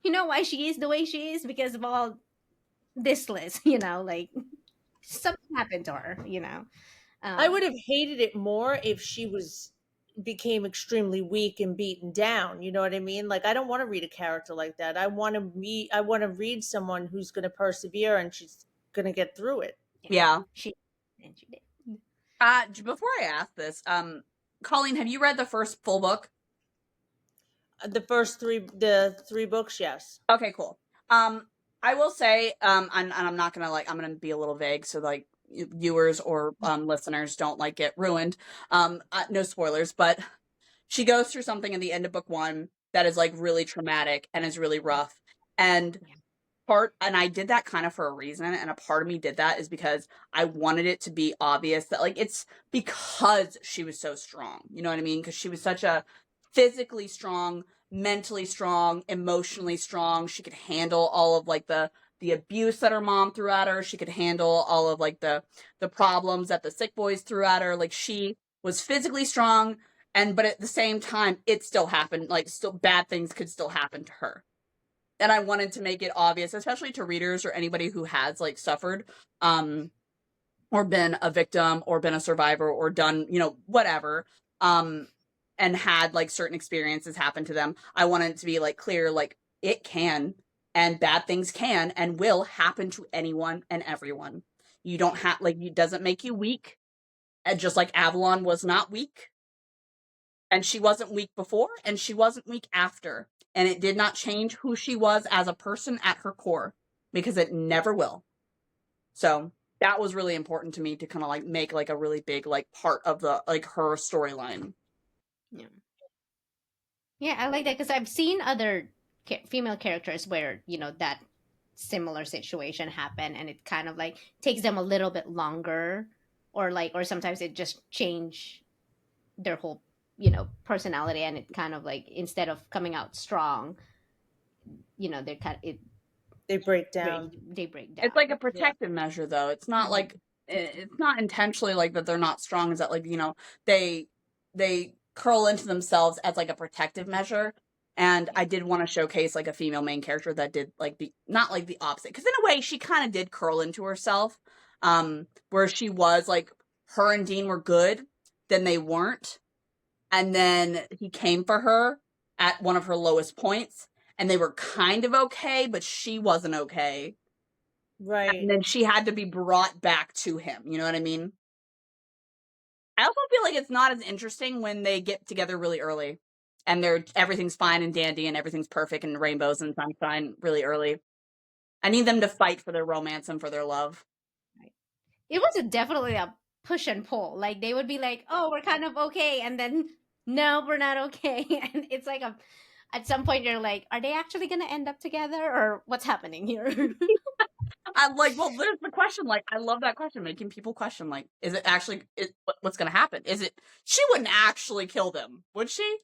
you know why she is the way she is because of all this list. Like something happened to her. I Um, would have hated it more if she became extremely weak and beaten down. You know what I mean? Like I don't want to read a character like that. I want to read someone who's going to persevere and she's going to get through it. yeah. she and she did. Before I ask this, Kolleen, have you read the first full book? The three books, yes. Okay, cool. I will say, and I'm not gonna I'm gonna be a little vague, so like viewers or listeners don't like get ruined. No spoilers, but she goes through something in the end of book 1 that is like really traumatic and is really rough, and and I did that kind of for a reason, and a part of me did that is because I wanted it to be obvious that like it's because she was so strong. You know what I mean? Because she was such a physically strong, mentally strong, emotionally strong. She could handle all of like the abuse that her mom threw at her. She could handle all of like the problems that the sick boys threw at her. Like she was physically strong, but at the same time it still happened. Like still bad things could still happen to her. And I wanted to make it obvious, especially to readers or anybody who has like suffered or been a victim or been a survivor or done, whatever, and had like certain experiences happen to them. I wanted it to be like clear, like it can, and bad things can and will happen to anyone and everyone. You don't have, like, it doesn't make you weak. And just like Avalon was not weak, and she wasn't weak before, and she wasn't weak after. And it did not change who she was as a person at her core, because it never will. So that was really important to me to kind of like make like a really big like part of the like her storyline. Yeah, I like that because I've seen other female characters where that similar situation happen, and it kind of like takes them a little bit longer, or sometimes it just change their whole personality, and it kind of like instead of coming out strong, they're kind of, They break down. they break down. It's like a protective measure, though. It's not like it's not intentionally like that they're not strong. Is that like they curl into themselves as like a protective measure. And I did want to showcase like a female main character that did like not like the opposite, because in a way she kind of did curl into herself, where she was like her and Dean were good, then they weren't, and then he came for her at one of her lowest points, and they were kind of okay, but she wasn't okay. Right. And then she had to be brought back to him. You know what I mean? I also feel like it's not as interesting when they get together really early and everything's fine and dandy and everything's perfect and rainbows and sunshine really early. I need them to fight for their romance and for their love. It was definitely a push and pull. Like they would be like, "Oh, we're kind of okay," and then, "No, we're not okay." And it's like at some point you're like, "Are they actually going to end up together, or what's happening here?" I'm like, well, there's the question. Like, I love that question, making people question. Like, is it actually what's going to happen? Is it she wouldn't actually kill them, would she?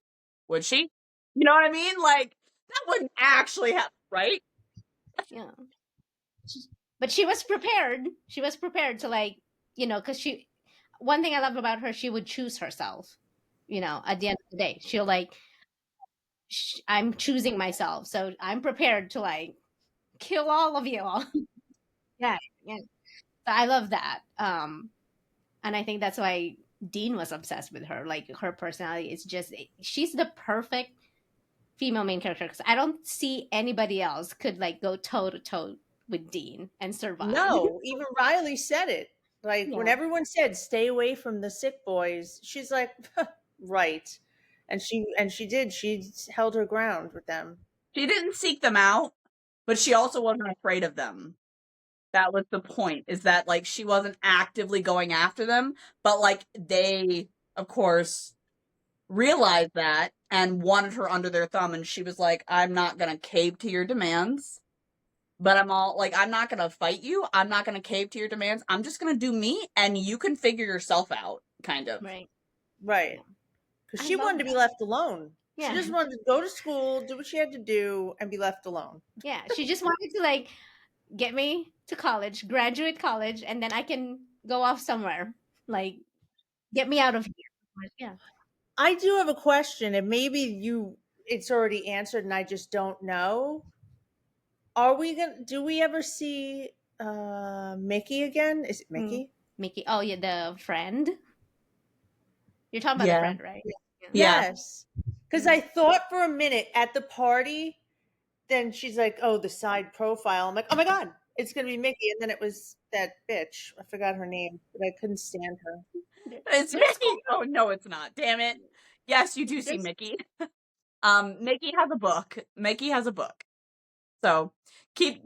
Would she? You know what I mean? Like that wouldn't actually happen, right? Yeah. But she was prepared. She was prepared to like, because one thing I love about her, she would choose herself. At the end of the day, she'll like, I'm choosing myself, so I'm prepared to like kill all of you all. Yeah, yeah. So I love that. And I think that's why Dean was obsessed with her. Like her personality is just, she's the perfect female main character because I don't see anybody else could like go toe to toe with Dean and survive. No, even Riley said it. Like when Yeah. everyone said stay away from the sick boys, she's like, right. And she did. She held her ground with them. She didn't seek them out, but she also wasn't afraid of them. That was the point, is that like she wasn't actively going after them, but like they, of course, realized that and wanted her under their thumb, and she was like, I'm not gonna cave to your demands, but I'm not gonna fight you, I'm not gonna cave to your demands, I'm just gonna do me and you can figure yourself out, kind of. Right. Right. Because I she love wanted to be that. left alone. Yeah. She just wanted to go to school, do what she had to do, and be left alone. Yeah. She just wanted to like get me to college, graduate college, and then I can go off somewhere. Like get me out of here. Yeah. I do have a question, and maybe it's already answered and I just don't know. Do we ever see Mickey again? Is it Mm. Mickey? Mickey. Oh yeah, the friend. You're talking about the Yeah. friend, right? Yeah. Yeah. Yes. Because I thought for a minute at the party, then she's like, oh, the side profile. I'm like, oh my God, it's going to be Mickey. And then it was that bitch. I forgot her name, but I couldn't stand her. It's Mickey. Oh no, it's not. Damn it. Yes, you do see Just, Mickey. Mickey has a book. Mickey has a book. So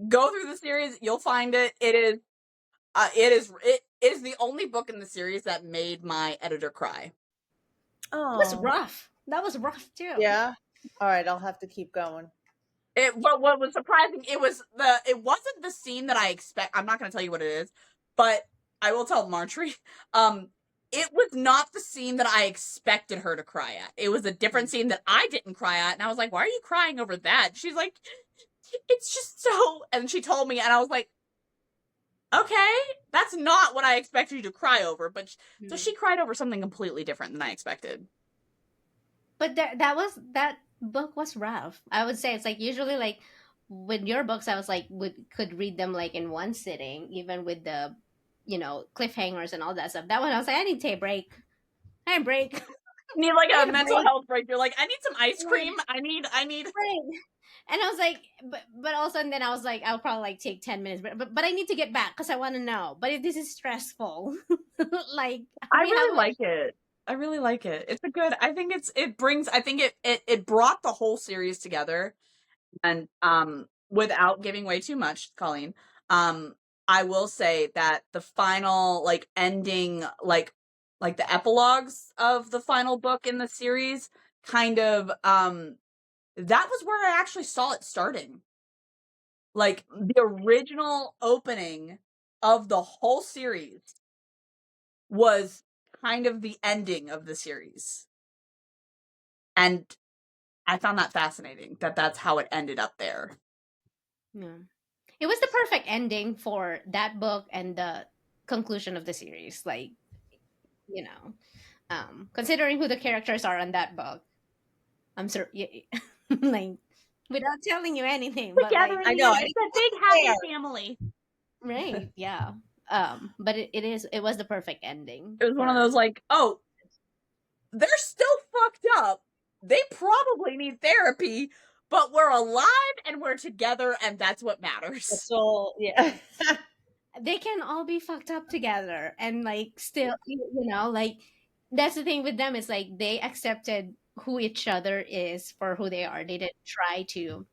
go through the series. You'll find it. It is the only book in the series that made my editor cry. It was oh, rough. That was rough too. yeah. All right, I'll have to keep going. But what was surprising, it wasn't the scene that I expect. I'm not going to tell you what it is, but I will tell Marjorie. It was not the scene that I expected her to cry at. It was a different scene that I didn't cry at, and I was like, "Why are you crying over that?" She's like, "It's just so," and she told me, and I was like, "Okay, that's not what I expected you to cry over." But so she cried over something completely different than I expected. But that book was rough. I would say it's like usually like with your books, I was like could read them like in one sitting, even with the cliffhangers and all that stuff. That one I was like, I need to take a break. I need a break. You need like I a need a mental break. health break. You're like, I need some ice cream. I need. Break. And I was like, but also, and then I was like, I'll probably like take 10 minutes, but I need to get back because I want to know. But if this is stressful, like I we really have like it. I really like it. It's a good. I think it brought the whole series together, and without giving away too much, Colleen, I will say that the final like ending, like the epilogues of the final book in the series, kind of that was where I actually saw it starting. Like the original opening of the whole series was kind of the ending of the series. And I found that fascinating that that's how it ended up there. Yeah. It was the perfect ending for that book and the conclusion of the series. Like, considering who the characters are in that book, I'm sure, like, without telling you anything, but Together like, in I the know. end, it's a big happy family. right, yeah. But it was the perfect ending. It was one of those like, oh, they're still fucked up. They probably need therapy, but we're alive and we're together, and that's what matters. That's all. Yeah. They can all be fucked up together and like still, like that's the thing with them is like they accepted who each other is for who they are. They didn't try to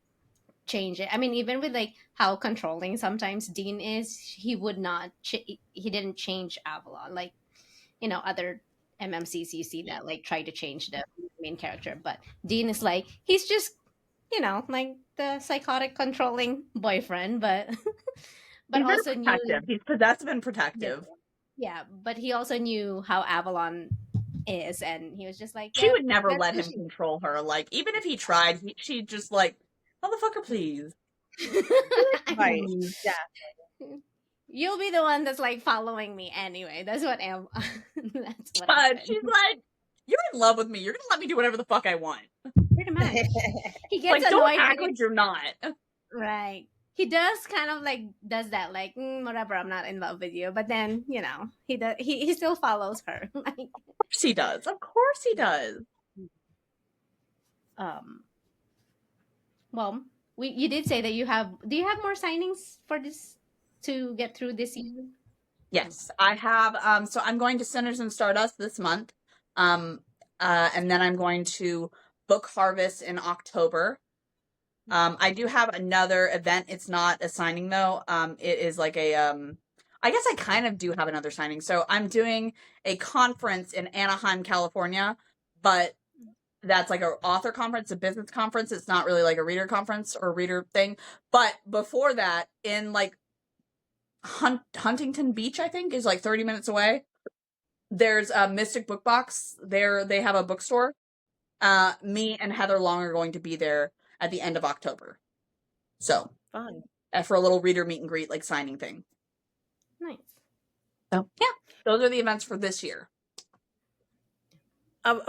change it. I mean, even with like how controlling sometimes Dean is, he would not. He didn't change Avalon like other MMCs you see that like try to change the main character, but Dean is like he's just like the psychotic controlling boyfriend, but but He's very also knew protective. He's possessive and yeah, protective. yeah, but he also knew how Avalon is, and he was just like, She yeah, would never that's let who him control her. Like, even if he tried, she'd just like, motherfucker, please. Right. Please. Yeah. You'll be the one that's like following me anyway. That's what that's what But happened. she's like, you're in love with me. You're gonna let me do whatever the fuck I want. Pretty much. He gets Like, don't annoyed act when like you're not. right. He does kind of like does that like whatever, I'm not in love with you, but then he does he still follows her. Like Of course he does. Of course he does. well, you did say that do you have more signings for this to get through this year? Yes, I have. So I'm going to Sinners and Stardust this month. And then I'm going to Book Harvest in October. I do have another event. It's not a signing though. It is like a I guess I kind of do have another signing. So I'm doing a conference in Anaheim, California, but that's like an author conference, a business conference. It's not really like a reader conference or reader thing. But before that, in like Huntington Beach, I think, is like 30 minutes away. There's a Mystic Book Box. They have a bookstore. Me and Heather Long are going to be there at the end of October. So Fun. For a little reader meet and greet, like signing thing. Nice. So yeah, those are the events for this year.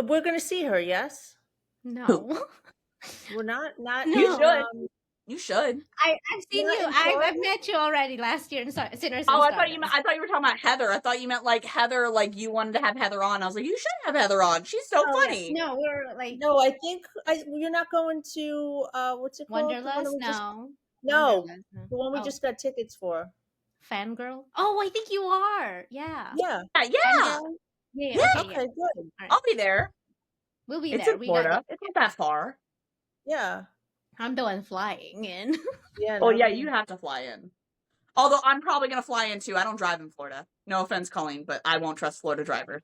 We're gonna see her. Yes. No. We're not. No. You should. You should. I've seen Not you. in I've Florida? met you already last year in Sinners and Oh, I Stardust. thought you were talking about Heather. I thought you meant like Heather, like you wanted to have Heather on. I was like, you should have Heather on. She's so Oh, funny. No, we're like No, I think you're not going to what's it called? The one Wanderlust. we just- No. no, Wanderlust, no. the one we Oh, just got tickets for. Fangirl. Oh, I think you are. Yeah. Yeah. Yeah. Fangirl? Yeah. Yeah. Okay. Okay. Good. All right. I'll be there. We'll be It's there. in We Florida. got. It's not that far. Yeah. I'm the one flying in. Yeah. Oh no, yeah, me- you have to fly in. Although I'm probably gonna fly in too. I don't drive in Florida. No offense, Colleen, but I won't trust Florida drivers.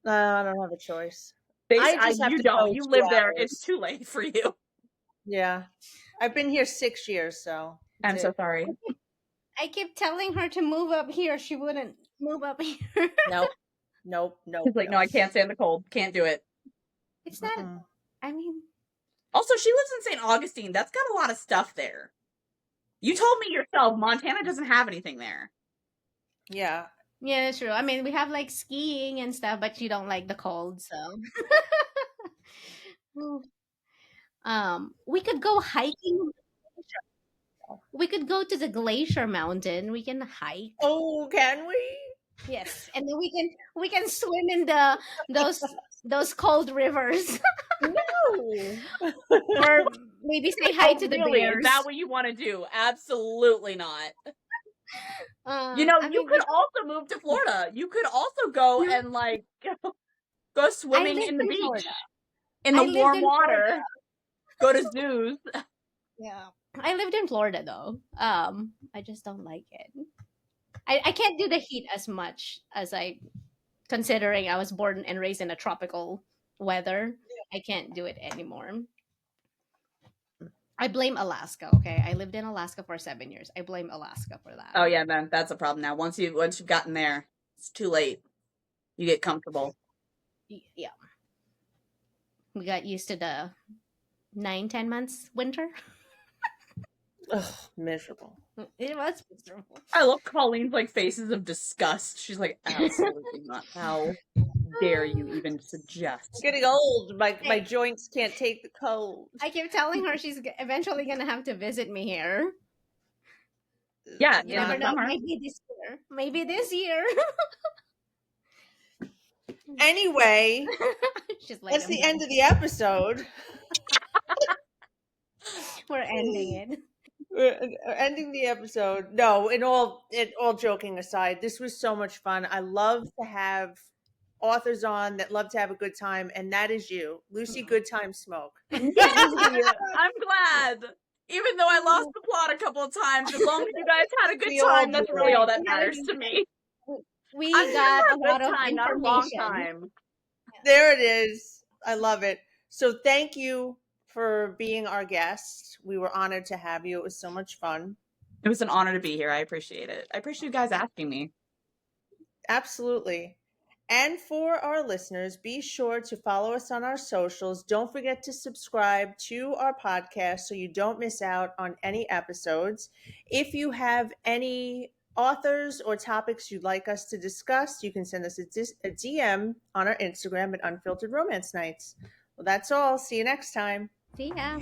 I don't have a choice. You don't. You 2 live there. hours. It's too late for you. Yeah. I've been here 6 years, so I'm that's so it. sorry. I keep telling her to move up here. She wouldn't move up here. Nope. She's like, no, I can't stand the cold. Can't do it. It's not. Mm-mm. I mean, Also, she lives in St. Augustine. That's got a lot of stuff there. You told me yourself, Montana doesn't have anything there. Yeah. yeah, that's true. I mean, we have like skiing and stuff, but you don't like the cold, so. We could go hiking. We could go to the glacier mountain. We can hike. Oh, can we? Yes, and then we can swim in those cold rivers, No. or maybe say hi to the Really? bears. Is that what you want to do? Absolutely not. I You mean, could also move to Florida. You could also go Yeah. and like go swimming lived in the in beach, Florida. in the I lived warm in water. Go to zoos. Yeah, I lived in Florida though. I just don't like it. I can't do the heat as much as considering I was born and raised in a tropical weather. I can't do it anymore. I blame Alaska. Okay, I lived in Alaska for 7 years. I blame Alaska for that. Oh yeah, man, that's a problem now. Once you've gotten there, it's too late. You get comfortable. Yeah, we got used to the 9-10 months winter. Ugh, miserable. It was miserable. I love Colleen's like faces of disgust. She's like, absolutely not. How dare you even suggest? I'm getting old. My joints can't take the cold. I keep telling her she's eventually gonna have to visit me here. Yeah, You yeah. never know. Summer. Maybe this year. Maybe this year. Anyway, She's like, that's the end of the episode. We're ending it. We're ending the episode. No, all joking aside, this was so much fun. I love to have authors on that love to have a good time, and that is you, Lucy. Good time smoke. Yay! I'm glad. Even though I lost the plot a couple of times, as long as you guys had a good We all time, that's do. really all that We had a matters good to me. We I'm here got for a a lot good of time, not a long information. time. There it is. I love it. So thank you for being our guest. We were honored to have you. It was so much fun. It was an honor to be here. I appreciate it. I appreciate you guys asking me. Absolutely. And for our listeners, be sure to follow us on our socials. Don't forget to subscribe to our podcast so you don't miss out on any episodes. If you have any authors or topics you'd like us to discuss, you can send us a DM on our Instagram at Unfiltered Romance Nights. Well, that's all. See you next time. See ya.